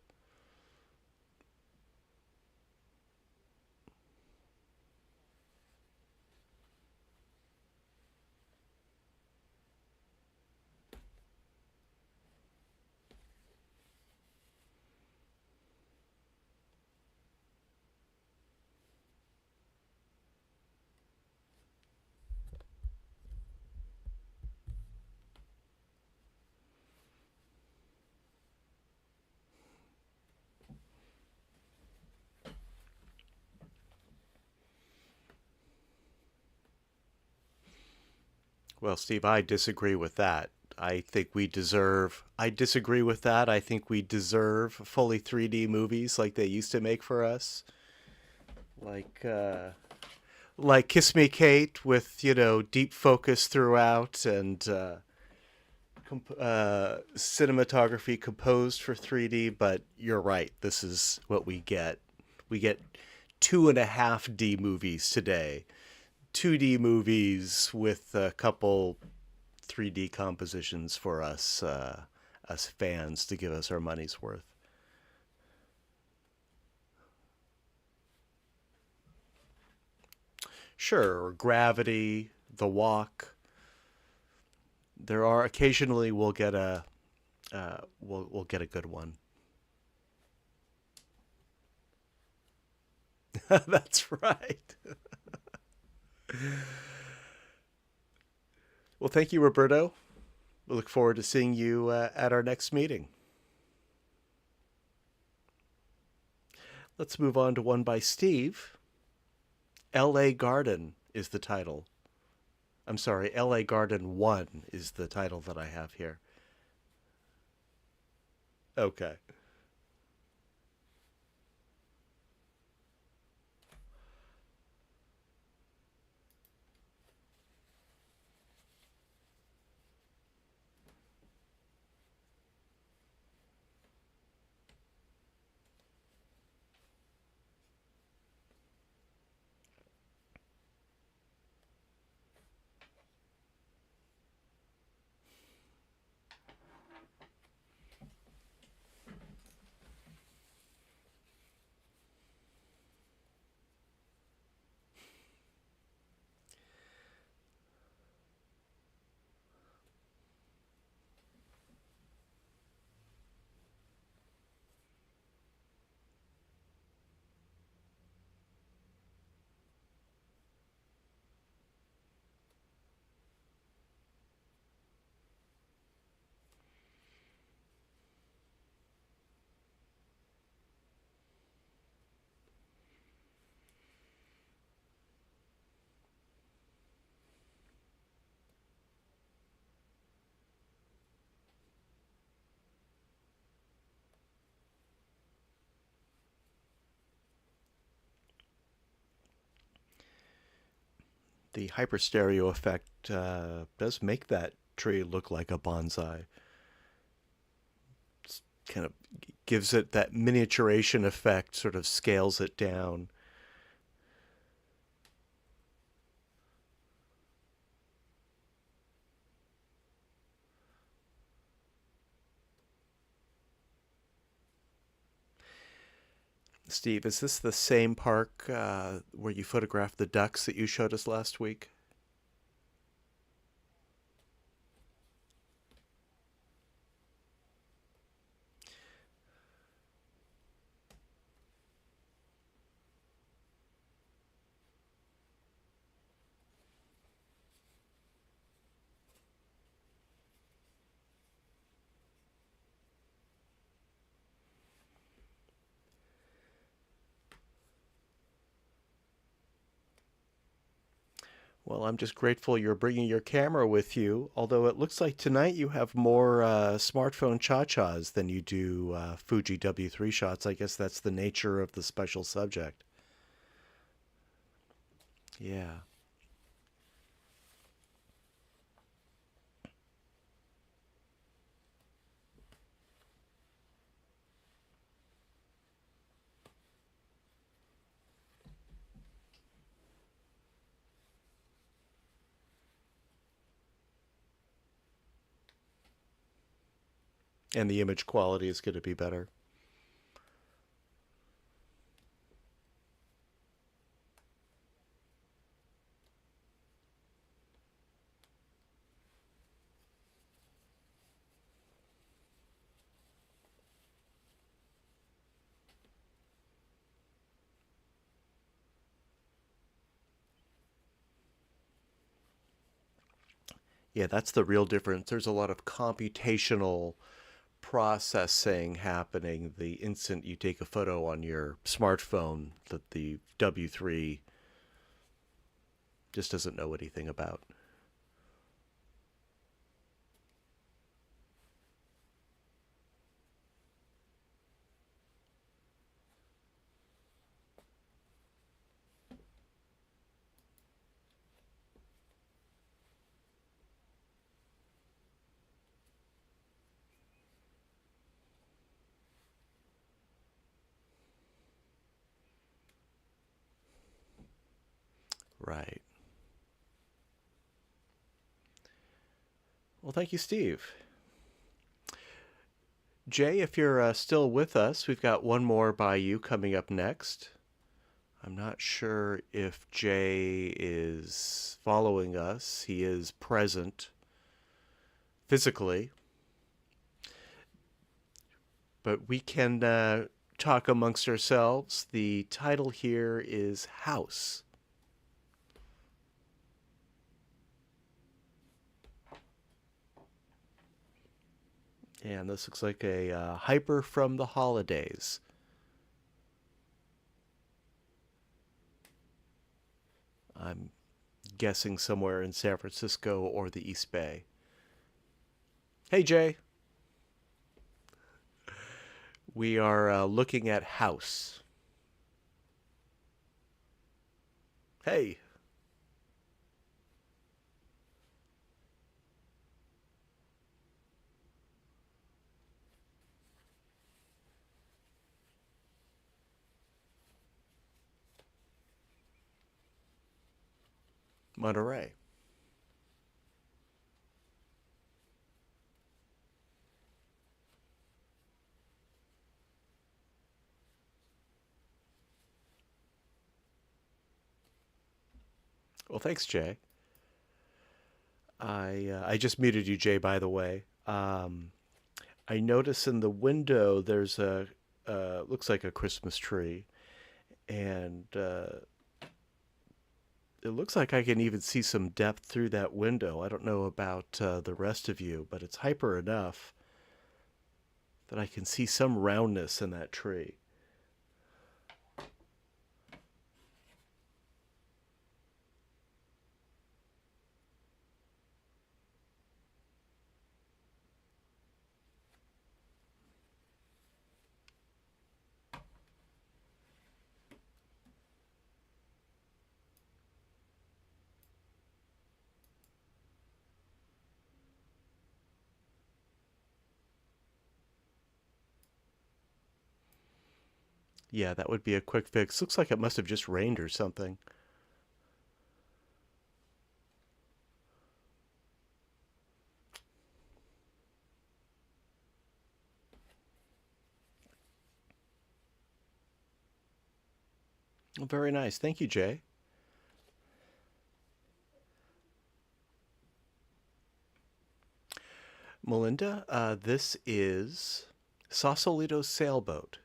Speaker 1: Well, Steve, I disagree with that. I disagree with that. I think we deserve fully 3D movies like they used to make for us. Like, like Kiss Me Kate with, deep focus throughout and cinematography composed for 3D. But you're right. This is what we get. We get 2.5D movies today. 2D movies with a couple 3D compositions for us fans to give us our money's worth. Sure, or Gravity, The Walk. There are occasionally we'll get a good one. That's right. Well, thank you, Roberto. We look forward to seeing you at our next meeting. Let's move on to one by Steve. L.A. Garden is the title. I'm sorry, L.A. Garden 1 is the title that I have here. Okay. The hyperstereo effect does make that tree look like a bonsai. It's kind of gives it that miniaturation effect, sort of scales it down. Steve, is this the same park where you photographed the ducks that you showed us last week? Well, I'm just grateful you're bringing your camera with you, although it looks like tonight you have more smartphone cha-chas than you do Fuji W3 shots. I guess that's the nature of the special subject. Yeah, and the image quality is going to be better. Yeah, that's the real difference. There's a lot of computational processing happening the instant you take a photo on your smartphone that the W3 just doesn't know anything about. Right. Well, thank you, Steve. Jay, if you're still with us, we've got one more by you coming up next. I'm not sure if Jay is following us. He is present physically, but we can talk amongst ourselves. The title here is House. And this looks like a hyper from the holidays. I'm guessing somewhere in San Francisco or the East Bay. Hey, Jay. We are looking at House. Hey, Monterey. Well, thanks, Jay. I just muted you, Jay. By the way, I notice in the window there's a looks like a Christmas tree, and it looks like I can even see some depth through that window. I don't know about the rest of you, but it's hyper enough that I can see some roundness in that tree. Yeah, that would be a quick fix. Looks like it must have just rained or something. Very nice. Thank you, Jay. Melinda, this is Sausalito's sailboat.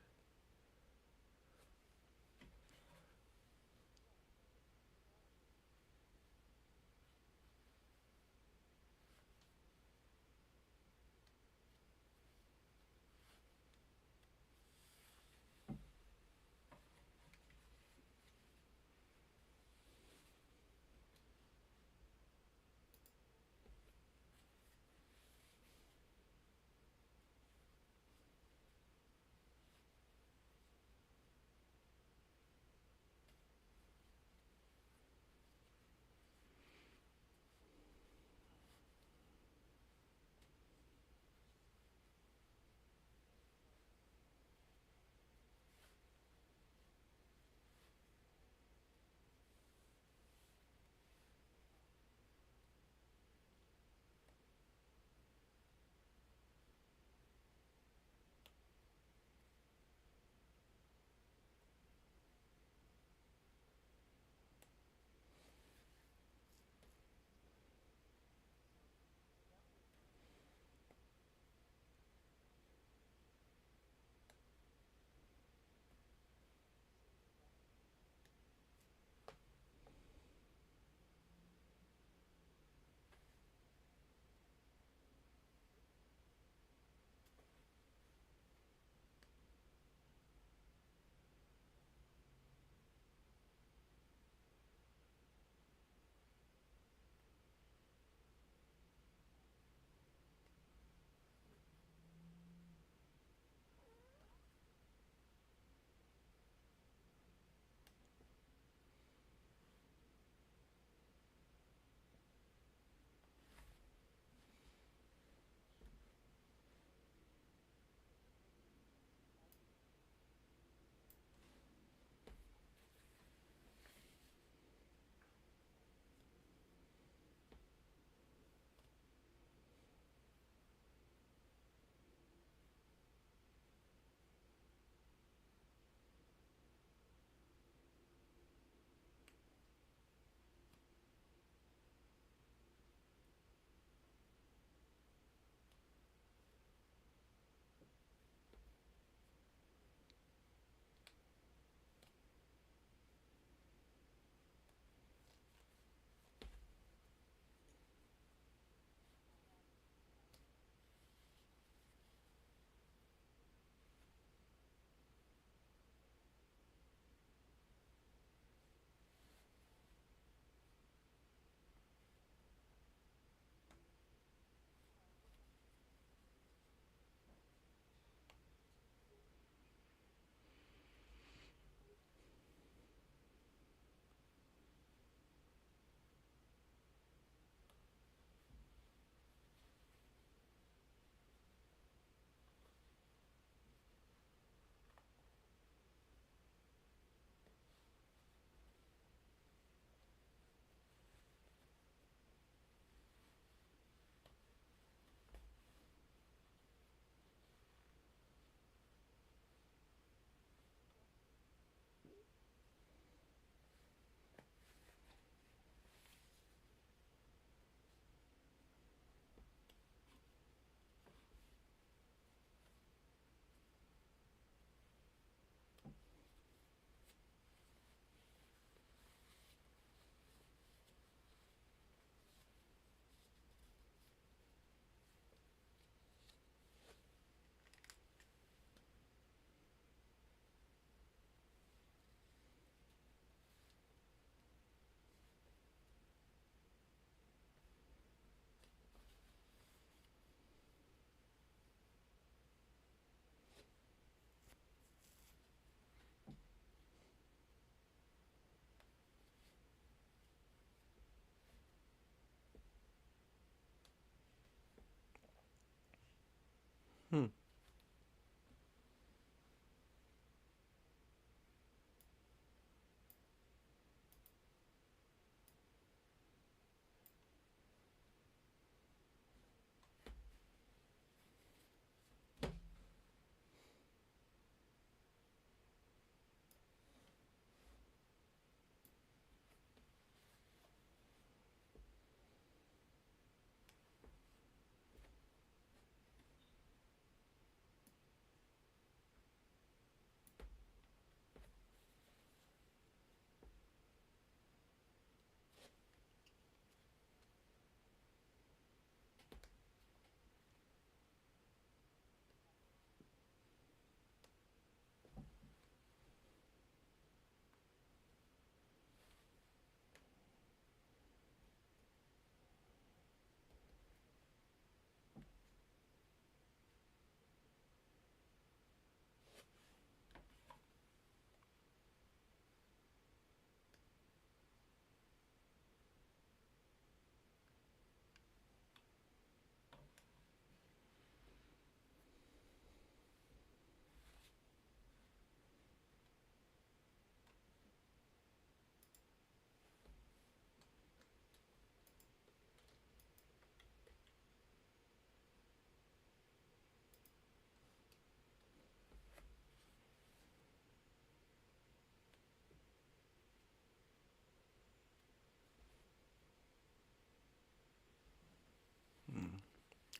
Speaker 1: Hmm.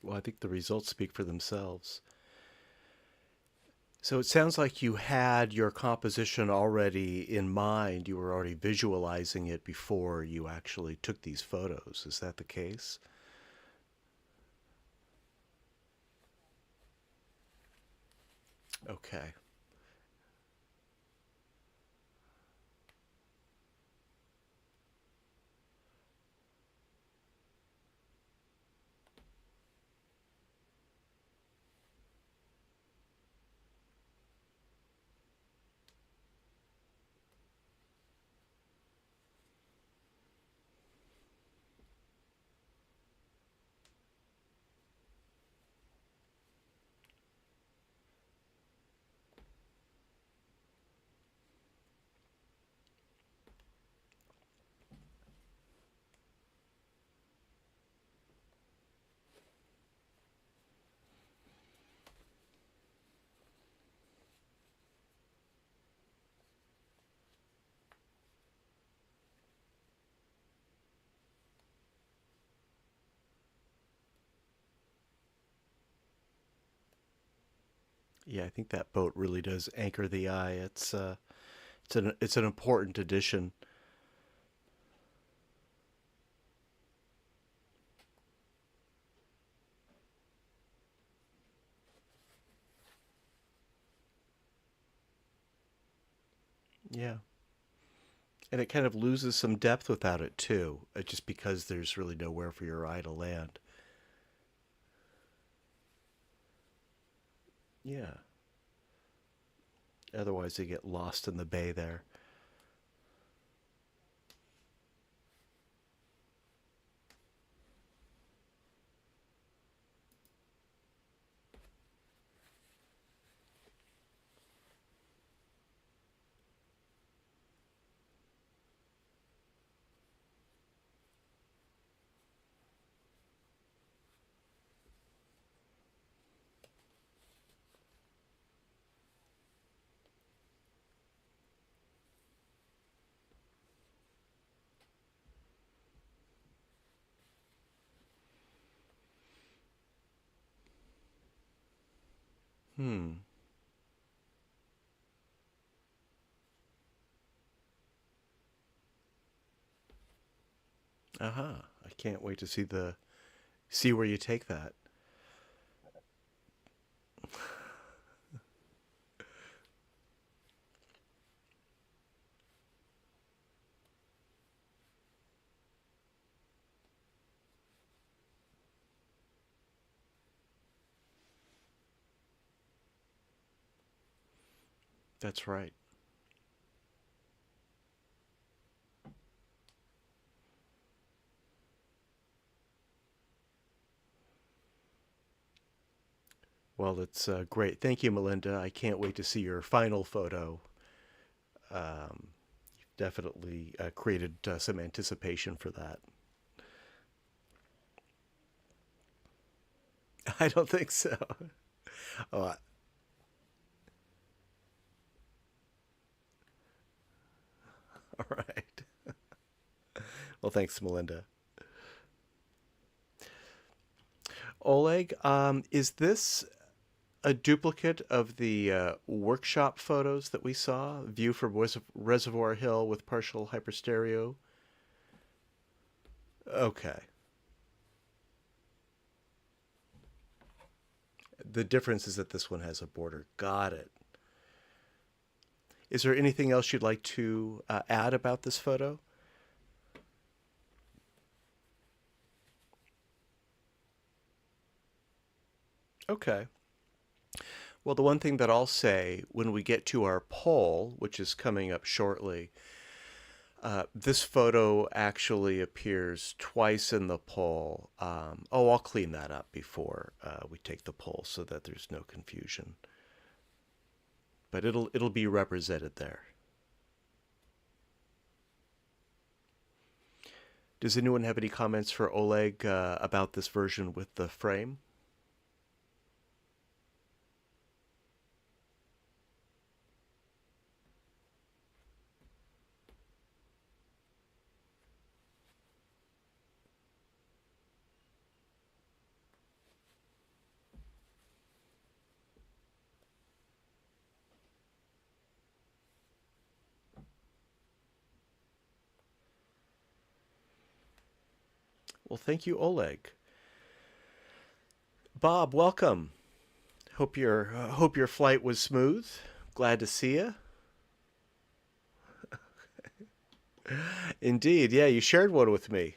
Speaker 1: Well, I think the results speak for themselves. So it sounds like you had your composition already in mind. You were already visualizing it before you actually took these photos. Is that the case? Okay. Yeah, I think that boat really does anchor the eye. It's an important addition. Yeah. And it kind of loses some depth without it too, just because there's really nowhere for your eye to land. Yeah. Otherwise, they get lost in the bay there. Hmm. Aha. I can't wait to see where you take that. That's right. Well, it's great. Thank you, Melinda. I can't wait to see your final photo. You've definitely created some anticipation for that. I don't think so. Oh, all right. Well, thanks, Melinda. Oleg, is this a duplicate of the workshop photos that we saw? View from Reservoir Hill with partial hyperstereo? Okay. The difference is that this one has a border. Got it. Is there anything else you'd like to add about this photo? Okay. Well, the one thing that I'll say when we get to our poll, which is coming up shortly, this photo actually appears twice in the poll. I'll clean that up before we take the poll so that there's no confusion. But it'll be represented there. Does anyone have any comments for Oleg about this version with the frame? Well, thank you, Oleg. Bob, welcome. Hope your flight was smooth. Glad to see you. Indeed, yeah, you shared one with me,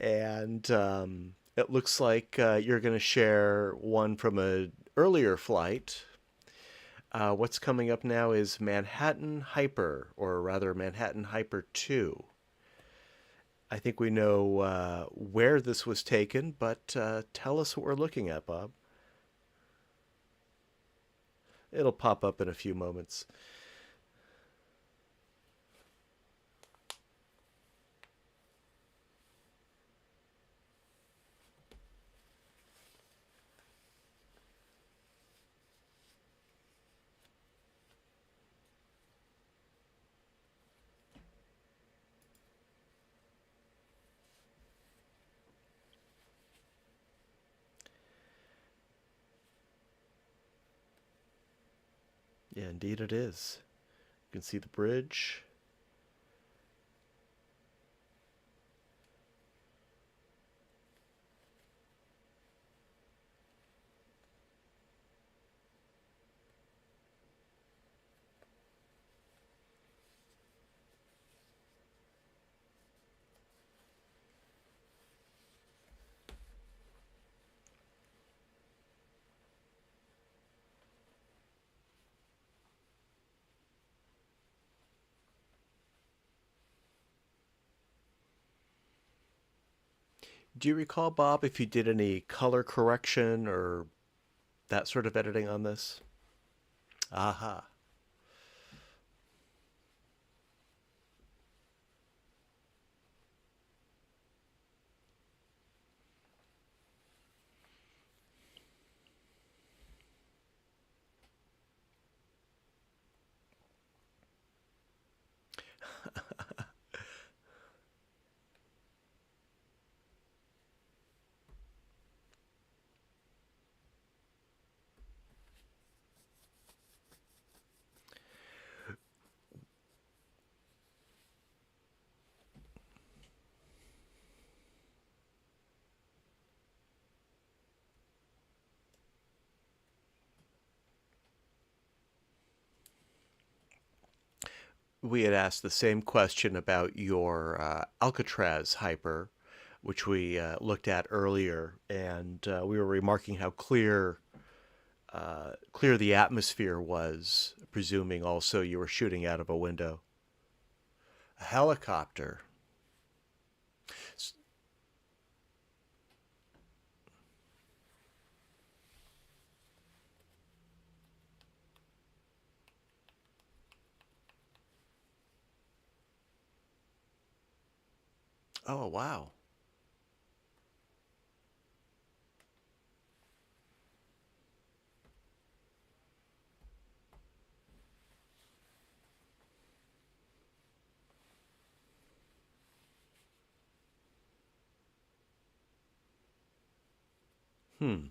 Speaker 1: and it looks like you're going to share one from a earlier flight. What's coming up now is Manhattan Hyper, or rather Manhattan Hyper 2. I think we know where this was taken, but tell us what we're looking at, Bob. It'll pop up in a few moments. Yeah, indeed it is. You can see the bridge. Do you recall, Bob, if you did any color correction or that sort of editing on this? Aha. We had asked the same question about your Alcatraz hyper, which we looked at earlier, and we were remarking how clear the atmosphere was, presuming also you were shooting out of a window. A helicopter. Oh, wow. Hmm.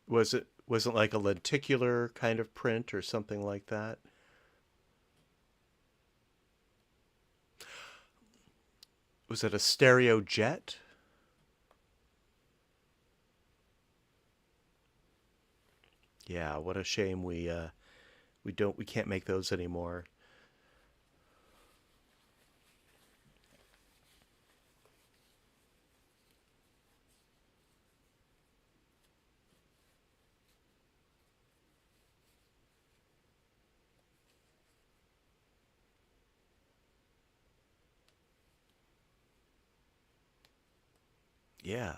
Speaker 1: Was it like a lenticular kind of print or something like that? Was it a stereo jet? Yeah, what a shame we can't make those anymore. Yeah.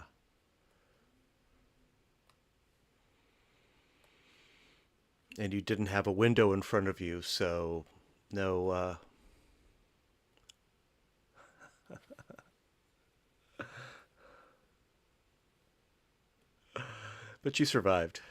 Speaker 1: And you didn't have a window in front of you, so no but you survived.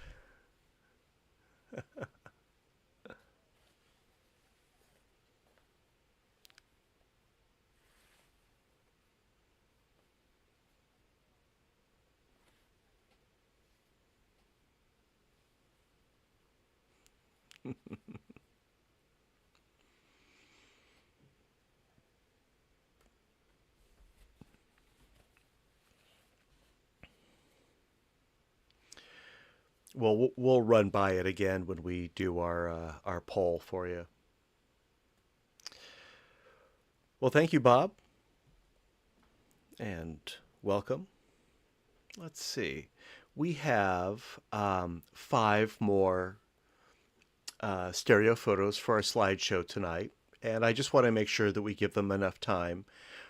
Speaker 1: Well, we'll run by it again when we do our poll for you. Well, thank you, Bob, and welcome. Let's see. We have five more stereo photos for our slideshow tonight, and I just want to make sure that we give them enough time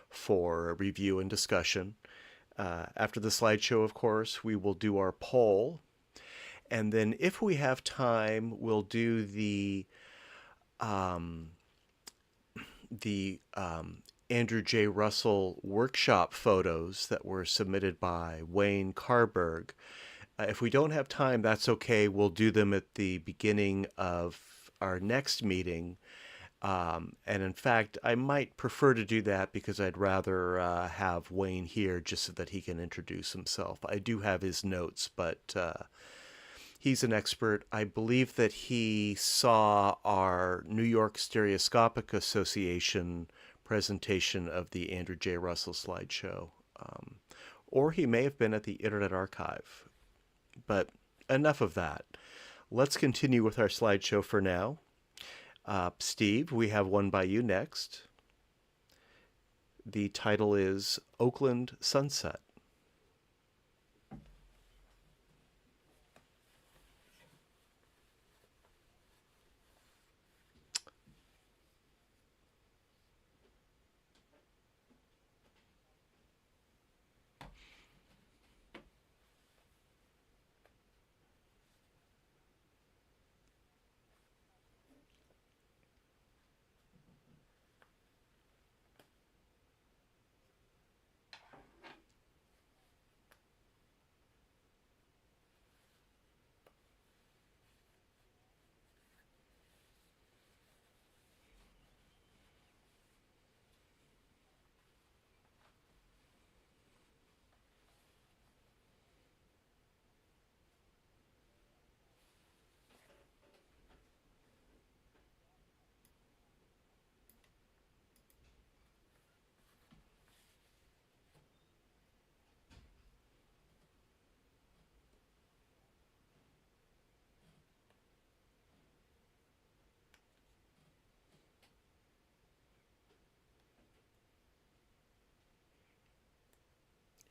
Speaker 1: for review and discussion. After the slideshow, of course, we will do our poll, and then if we have time, we'll do um, the Andrew J. Russell workshop photos that were submitted by Wayne Carberg. If we don't have time, that's okay. We'll do them at the beginning of our next meeting. And in fact, I might prefer to do that because I'd rather have Wayne here just so that he can introduce himself. I do have his notes, but he's an expert. I believe that he saw our New York Stereoscopic Association presentation of the Andrew J. Russell slideshow. Or he may have been at the Internet Archive. But enough of that. Let's continue with our slideshow for now. Steve, we have one by you next. The title is Oakland Sunset.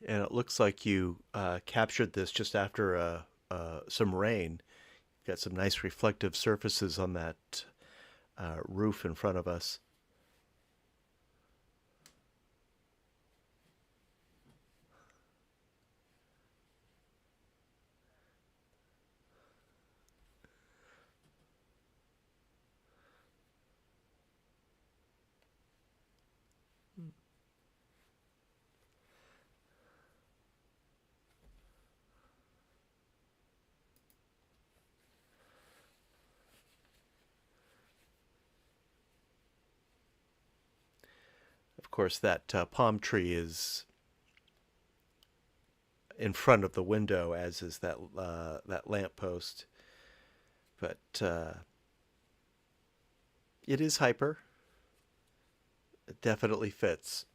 Speaker 1: And it looks like you captured this just after some rain. Got some nice reflective surfaces on that roof in front of us. Of course, that palm tree is in front of the window, as is that lamp post. But it is hyper. It definitely fits.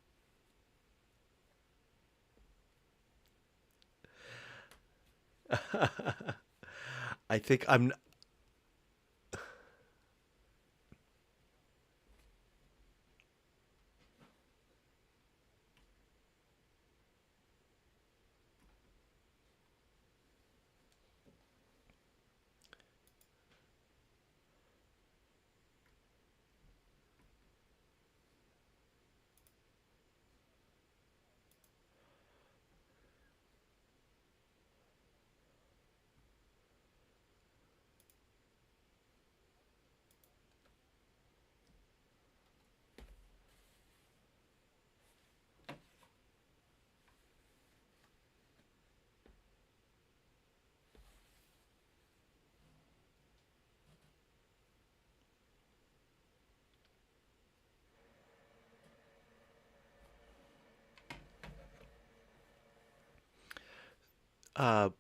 Speaker 1: I think I'm.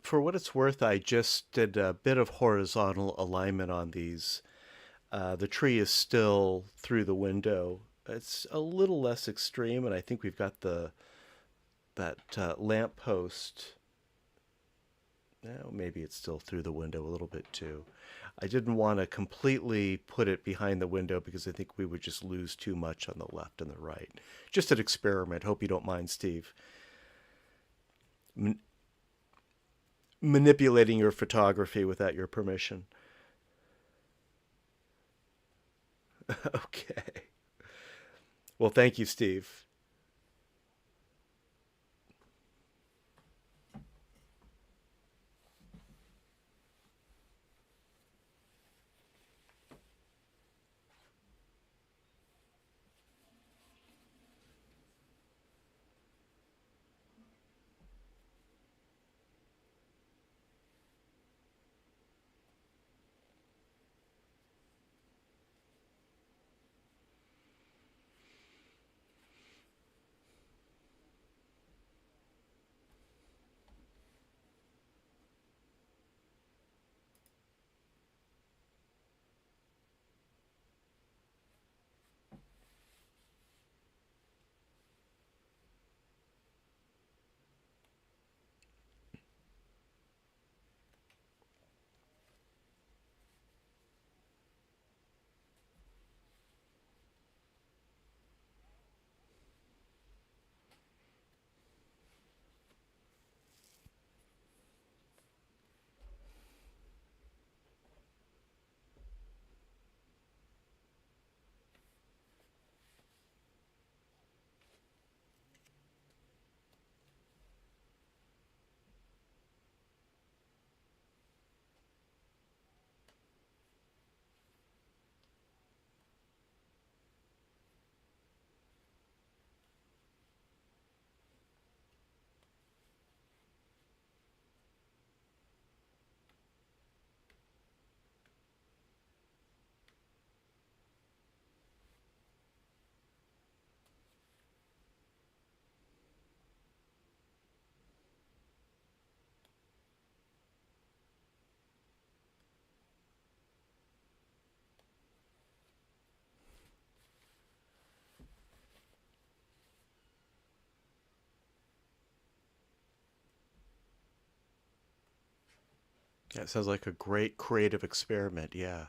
Speaker 1: For what it's worth, I just did a bit of horizontal alignment on these. The tree is still through the window. It's a little less extreme, and I think we've got the that lamp post Now, maybe it's still through the window a little bit too. I didn't want to completely put it behind the window because I think we would just lose too much on the left and the right. Just an experiment. Hope you don't mind, Steve. Manipulating your photography without your permission. Okay. Well, thank you, Steve. Yeah, it sounds like a great creative experiment. Yeah.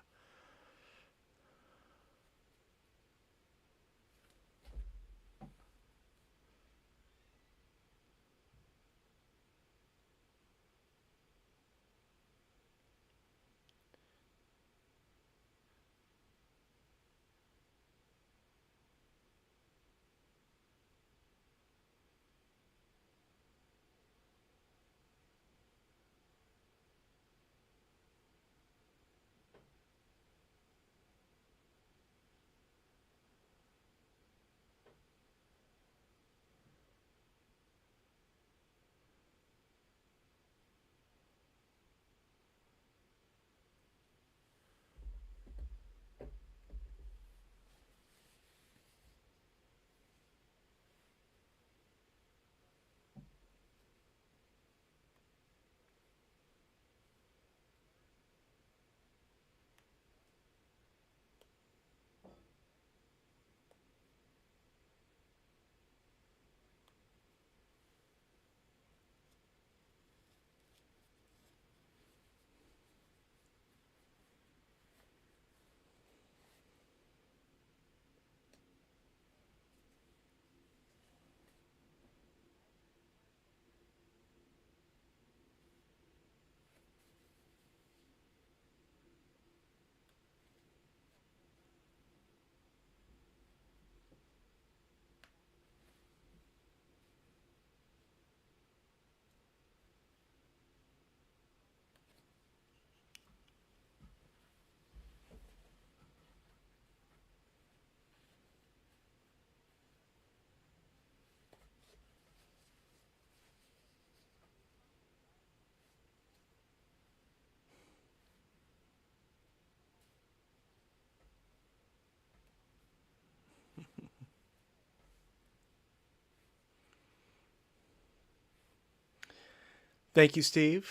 Speaker 1: Thank you, Steve.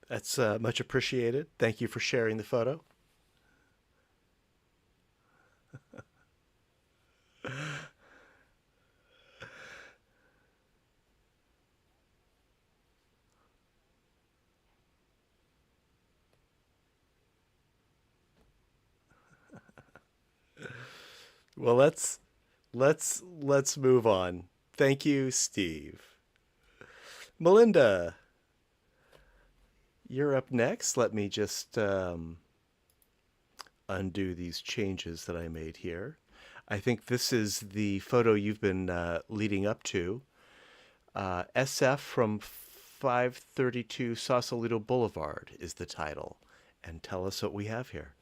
Speaker 1: That's much appreciated. Thank you for sharing the photo. Well, let's move on. Thank you, Steve. Melinda, you're up next. Let me just undo these changes that I made here. I think this is the photo you've been leading up to. SF from 532 Sausalito Boulevard is the title. And tell us what we have here.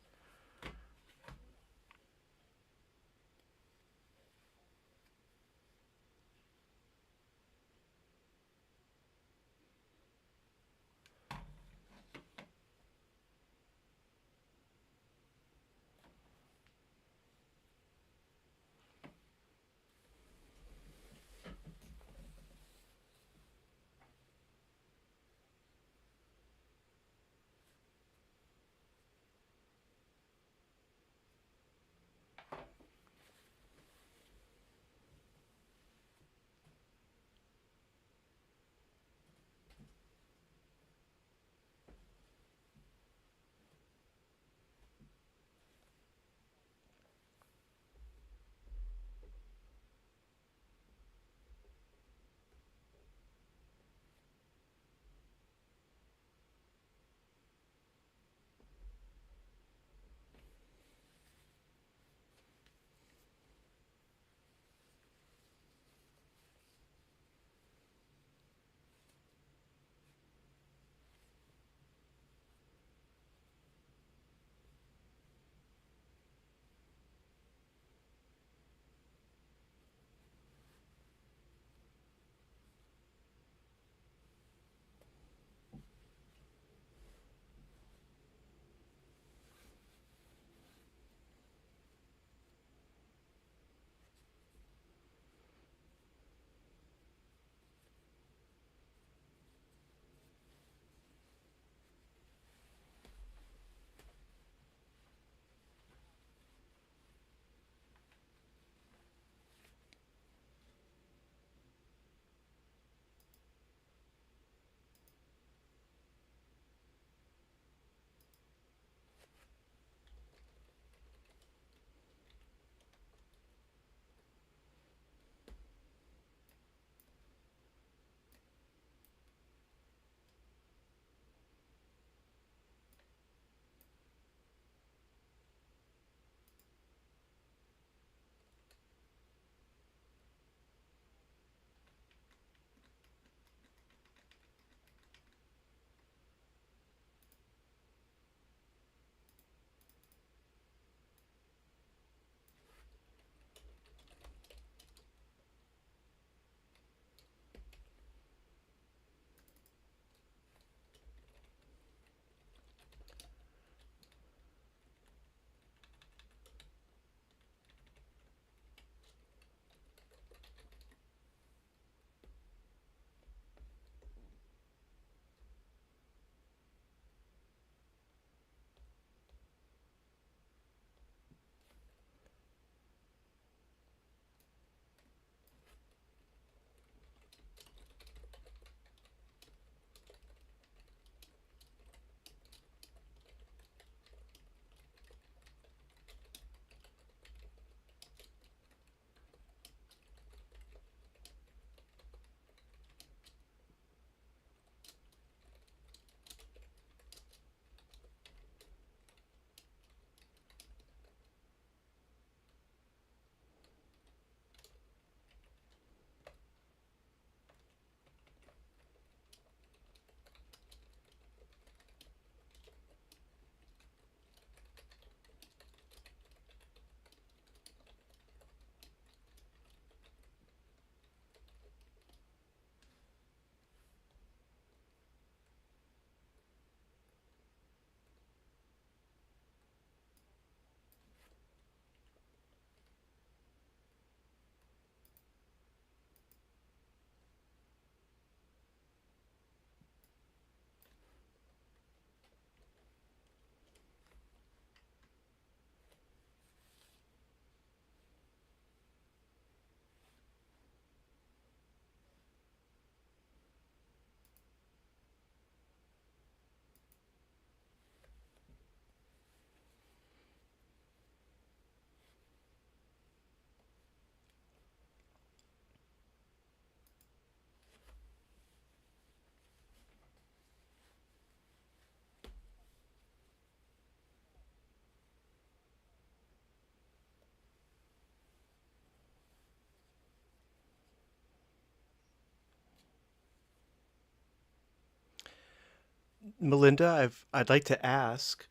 Speaker 1: Melinda, I'd like to ask,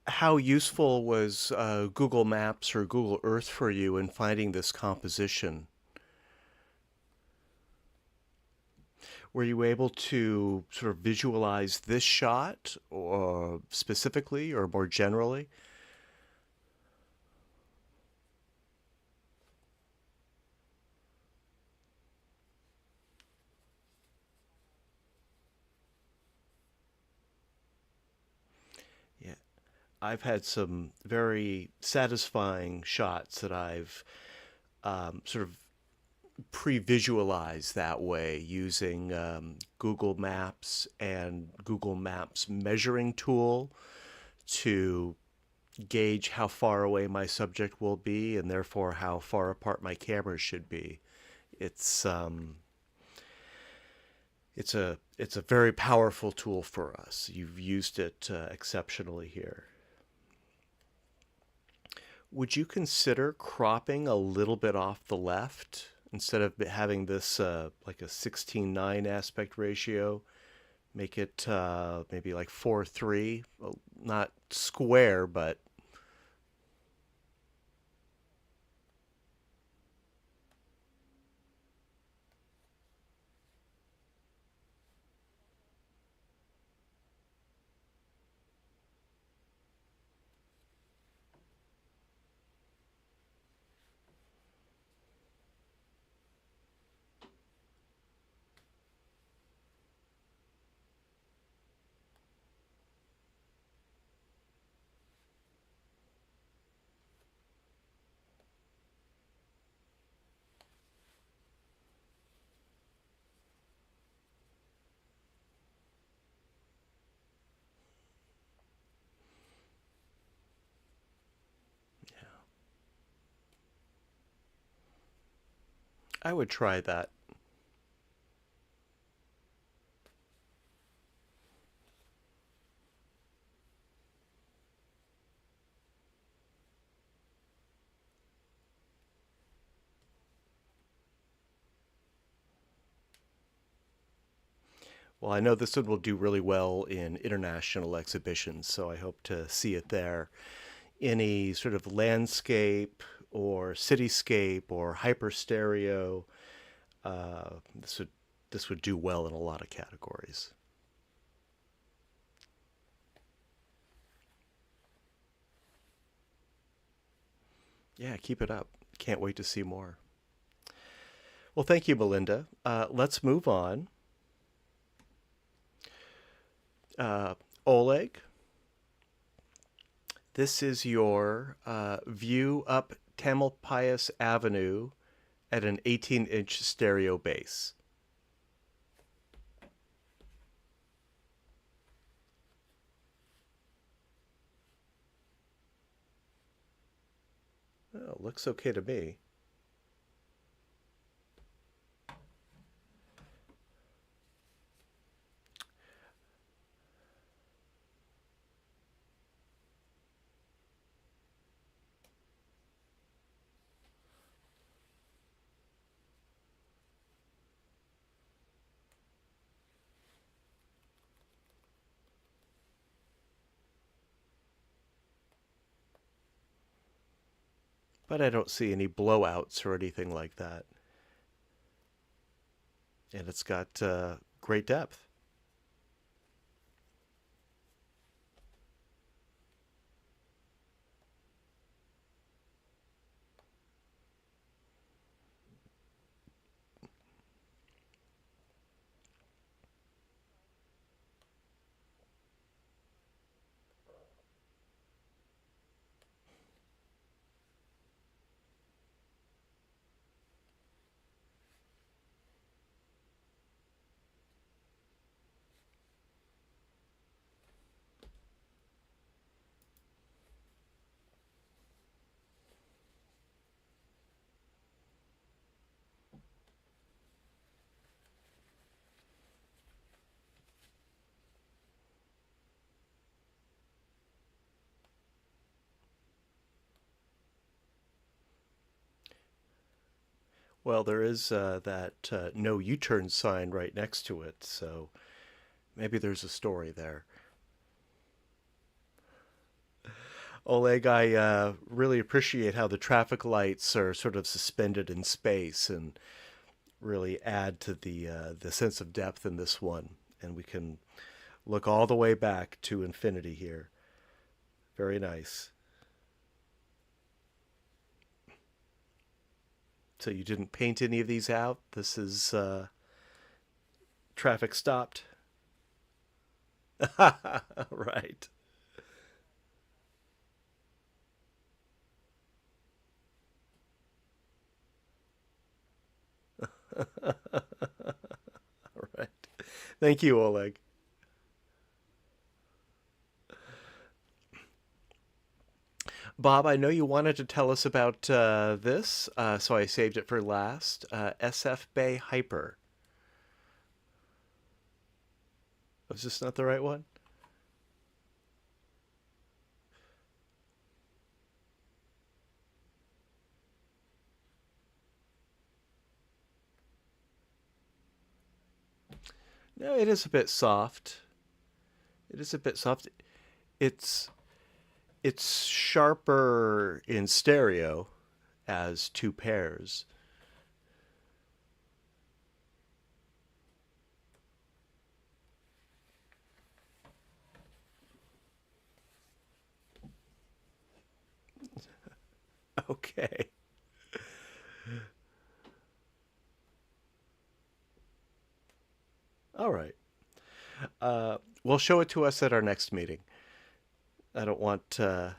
Speaker 1: how useful was Google Maps or Google Earth for you in finding this composition? Were you able to sort of visualize this shot or specifically or more generally? Yeah, I've had some very satisfying shots that I've sort of pre-visualized that way using Google Maps and Google Maps measuring tool to gauge how far away my subject will be and therefore how far apart my cameras should be. It's it's a very powerful tool for us. You've used it exceptionally here. Would you consider cropping a little bit off the left instead of having this like a 16:9 aspect ratio? Make it maybe like 4:3, well, not square, but I would try that. Well, I know this one will do really well in international exhibitions, so I hope to see it there. Any sort of landscape or cityscape or hyper stereo, this would do well in a lot of categories. Yeah, keep it up. Can't wait to see more. Well, thank you, Melinda. Let's move on. Uh, Oleg, this is your view up Tamalpais Avenue at an 18-inch stereo base. Oh, looks okay to me. But I don't see any blowouts or anything like that. And it's got great depth. Well, there is that no U-turn sign right next to it, so maybe there's a story there. Oleg, I really appreciate how the traffic lights are sort of suspended in space and really add to the sense of depth in this one. And we can look all the way back to infinity here. Very nice. So you didn't paint any of these out? This is traffic stopped? Right. Right. Thank you, Oleg. Bob, I know you wanted to tell us about this, so I saved it for last. SF Bay Hyper. Was this not the right one? No, it is a bit soft. It is a bit soft. It's it's sharper in stereo as two pairs. Okay. All right. Well, show it to us at our next meeting. I don't want I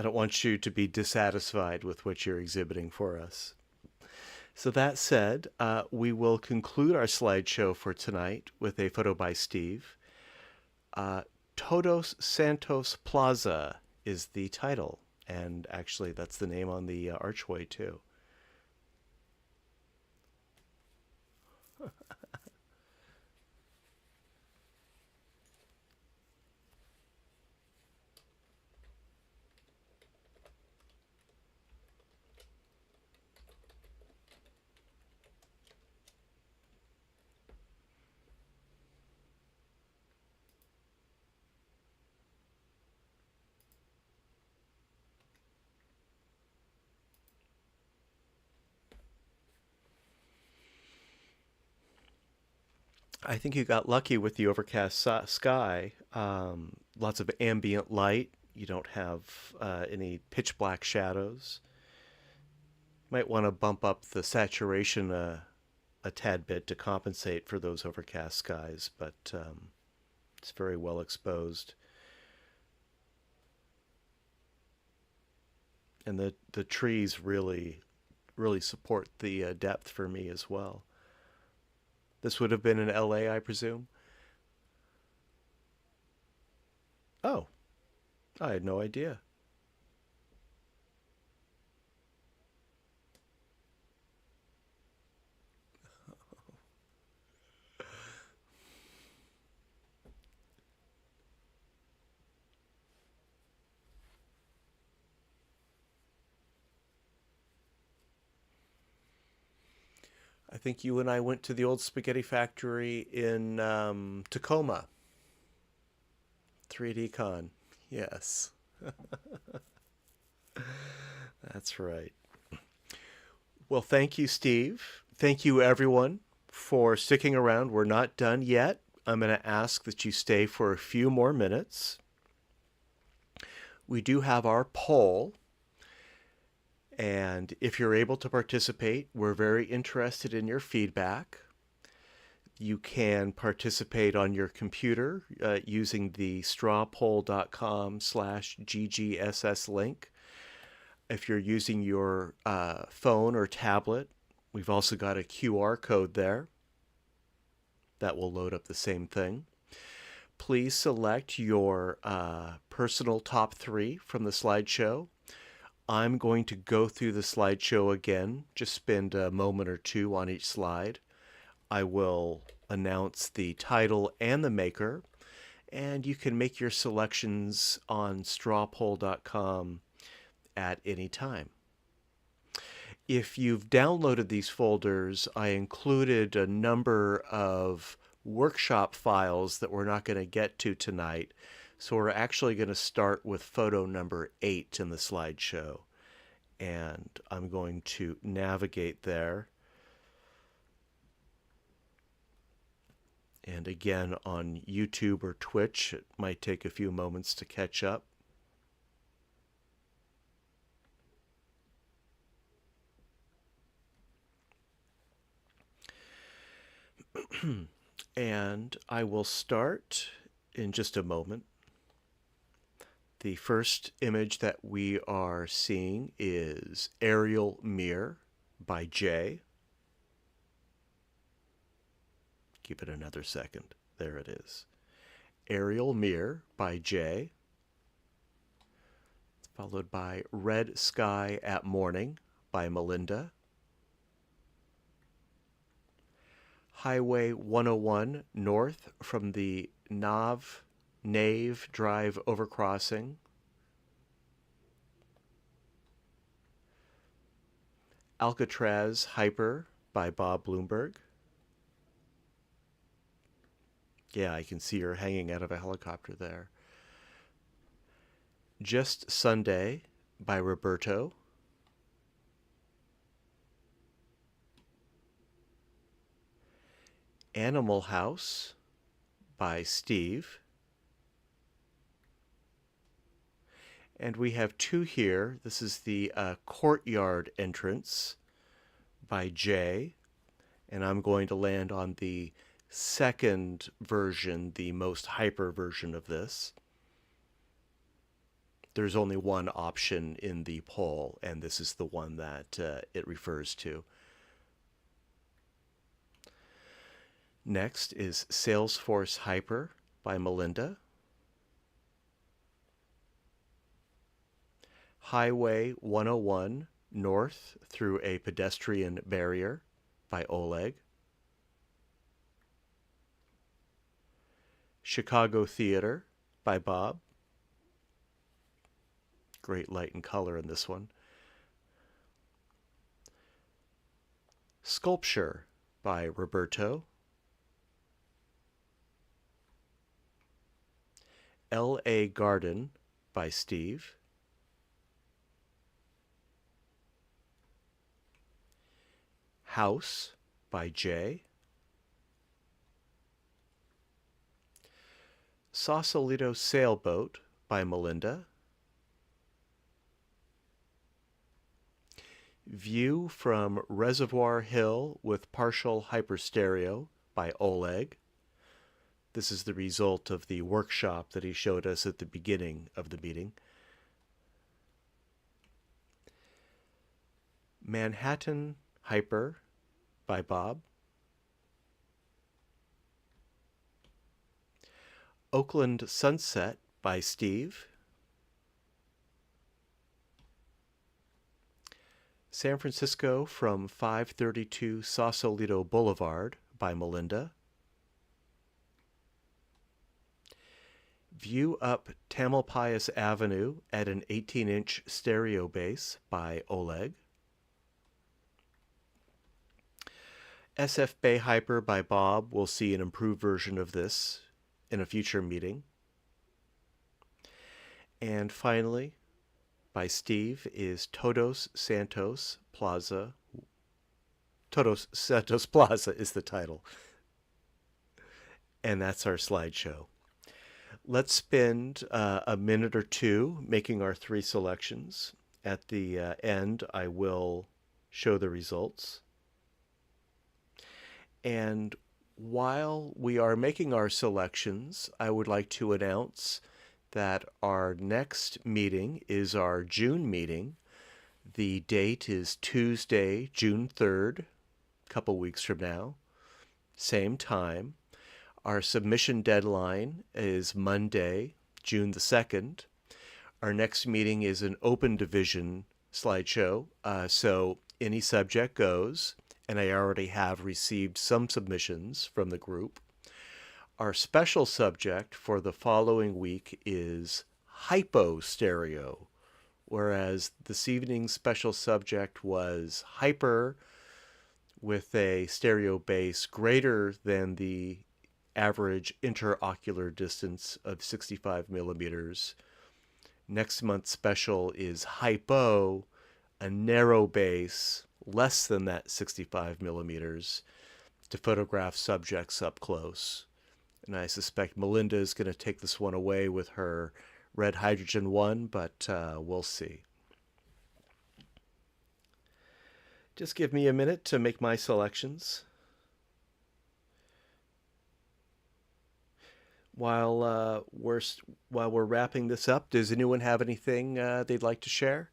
Speaker 1: don't want you to be dissatisfied with what you're exhibiting for us. So that said, we will conclude our slideshow for tonight with a photo by Steve. Uh, Todos Santos Plaza is the title, and actually that's the name on the archway too. I think you got lucky with the overcast sky. Lots of ambient light. You don't have any pitch black shadows. Might want to bump up the saturation a tad bit to compensate for those overcast skies, but it's very well exposed. And the trees really support the depth for me as well. This would have been in LA, I presume. Oh, I had no idea. I think you and I went to the old spaghetti factory in Tacoma, 3D Con. Yes, that's right. Well, thank you, Steve. Thank you, everyone, for sticking around. We're not done yet. I'm going to ask that you stay for a few more minutes. We do have our poll, and if you're able to participate, we're very interested in your feedback. You can participate on your computer using the strawpoll.com/ggss link. If you're using your phone or tablet, we've also got a QR code there that will load up the same thing. Please select your personal top three from the slideshow. I'm going to go through the slideshow again, just spend a moment or two on each slide. I will announce the title and the maker, and you can make your selections on strawpoll.com at any time. If you've downloaded these folders, I included a number of workshop files that we're not going to get to tonight So we're actually going to start with photo number 8 in the slideshow. And I'm going to navigate there. And again, on YouTube or Twitch, it might take a few moments to catch up. And I will start in just a moment. The first image that we are seeing is Aerial Mirror by Jay. Give it another second. There it is. Aerial Mirror by Jay. Followed by Red Sky at Morning by Melinda. Highway 101 north from the Nave Drive overcrossing. Alcatraz Hyper by Bob Bloomberg. Yeah, I can see her hanging out of a helicopter there. Just Sunday by Roberto. Animal House by Steve. And we have two here. This is the Courtyard Entrance by Jay. And I'm going to land on the second version, the most hyper version of this. There's only one option in the poll, and this is the one that it refers to. Next is Salesforce Hyper by Melinda. Highway 101 north through a pedestrian barrier by Oleg. Chicago Theater by Bob. Great light and color in this one. Sculpture by Roberto. L.A. Garden by Steve. House by Jay. Sausalito Sailboat by Melinda. View from Reservoir Hill with Partial Hyperstereo by Oleg. This is the result of the workshop that he showed us at the beginning of the meeting. Manhattan Hyper by Bob. Oakland Sunset by Steve. San Francisco from 532 Sausalito Boulevard by Melinda. View up Tamalpais Avenue at an 18-inch stereo base by Oleg. SF Bay Hyper by Bob. We'll see an improved version of this in a future meeting. And finally, by Steve, is Todos Santos Plaza. Todos Santos Plaza is the title. And that's our slideshow. Let's spend a minute or two making our three selections. At the end, I will show the results. And while we are making our selections, I would like to announce that our next meeting is our June meeting. The date is Tuesday, June 3rd, a couple weeks from now, same time. Our submission deadline is Monday, June the 2nd. Our next meeting is an open division slideshow, so any subject goes, and I already have received some submissions from the group. Our special subject for the following week is hypostereo, whereas this evening's special subject was hyper with a stereo base greater than the average interocular distance of 65 millimeters. Next month's special is hypo, a narrow base, less than that 65 millimeters, to photograph subjects up close. And I suspect Melinda is going to take this one away with her red hydrogen one, but we'll see. Just give me a minute to make my selections. While we're wrapping this up, does anyone have anything they'd like to share?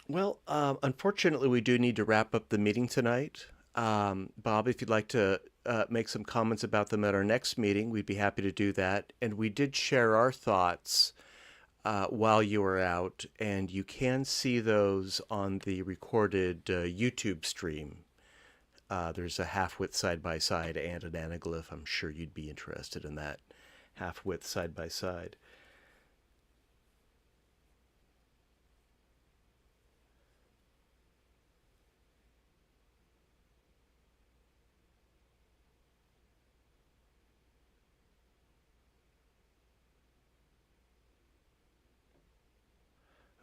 Speaker 1: Well, unfortunately, we do need to wrap up the meeting tonight. Bob, if you'd like to make some comments about them at our next meeting, we'd be happy to do that. And we did share our thoughts while you were out, and you can see those on the recorded YouTube stream. There's a half-width side-by-side and an anaglyph. I'm sure you'd be interested in that half-width side-by-side.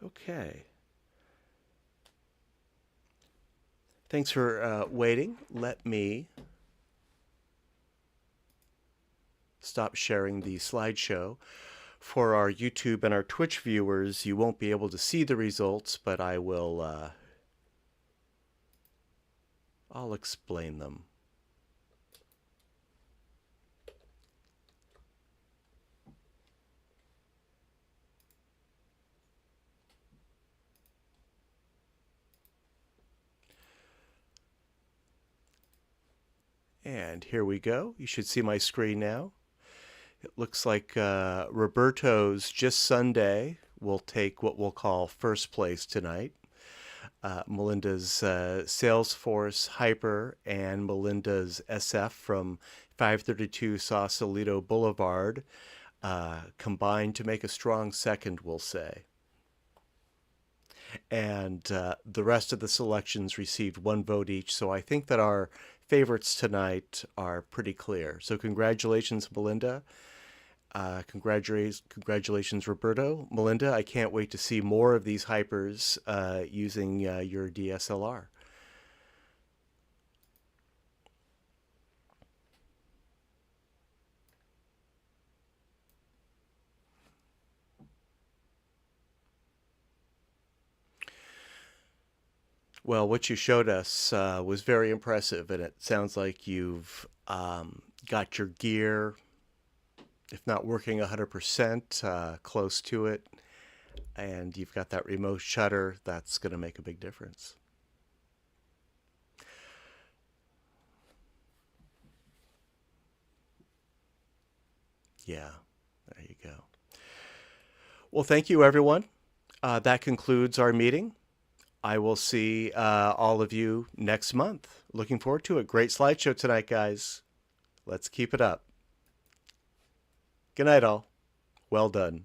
Speaker 1: Okay. Thanks for waiting. Let me stop sharing the slideshow. For our YouTube and our Twitch viewers, you won't be able to see the results, but I will I'll explain them. And here we go. You should see my screen now. It looks like Roberto's Just Sunday will take what we'll call first place tonight. Melinda's Salesforce Hyper and Melinda's SF from 532 Sausalito Boulevard combined to make a strong second, we'll say. And the rest of the selections received 1 vote each, so I think that our favorites tonight are pretty clear. So congratulations, Melinda. Congratulations, Roberto. Melinda, I can't wait to see more of these hypers using your DSLR. Well, what you showed us was very impressive, and it sounds like you've got your gear, if not working 100%, close to it, and you've got that remote shutter. That's going to make a big difference. Yeah, there you go. Well, thank you, everyone. That concludes our meeting. I will see all of you next month. Looking forward to it. Great slideshow tonight, guys. Let's keep it up. Good night, all. Well done.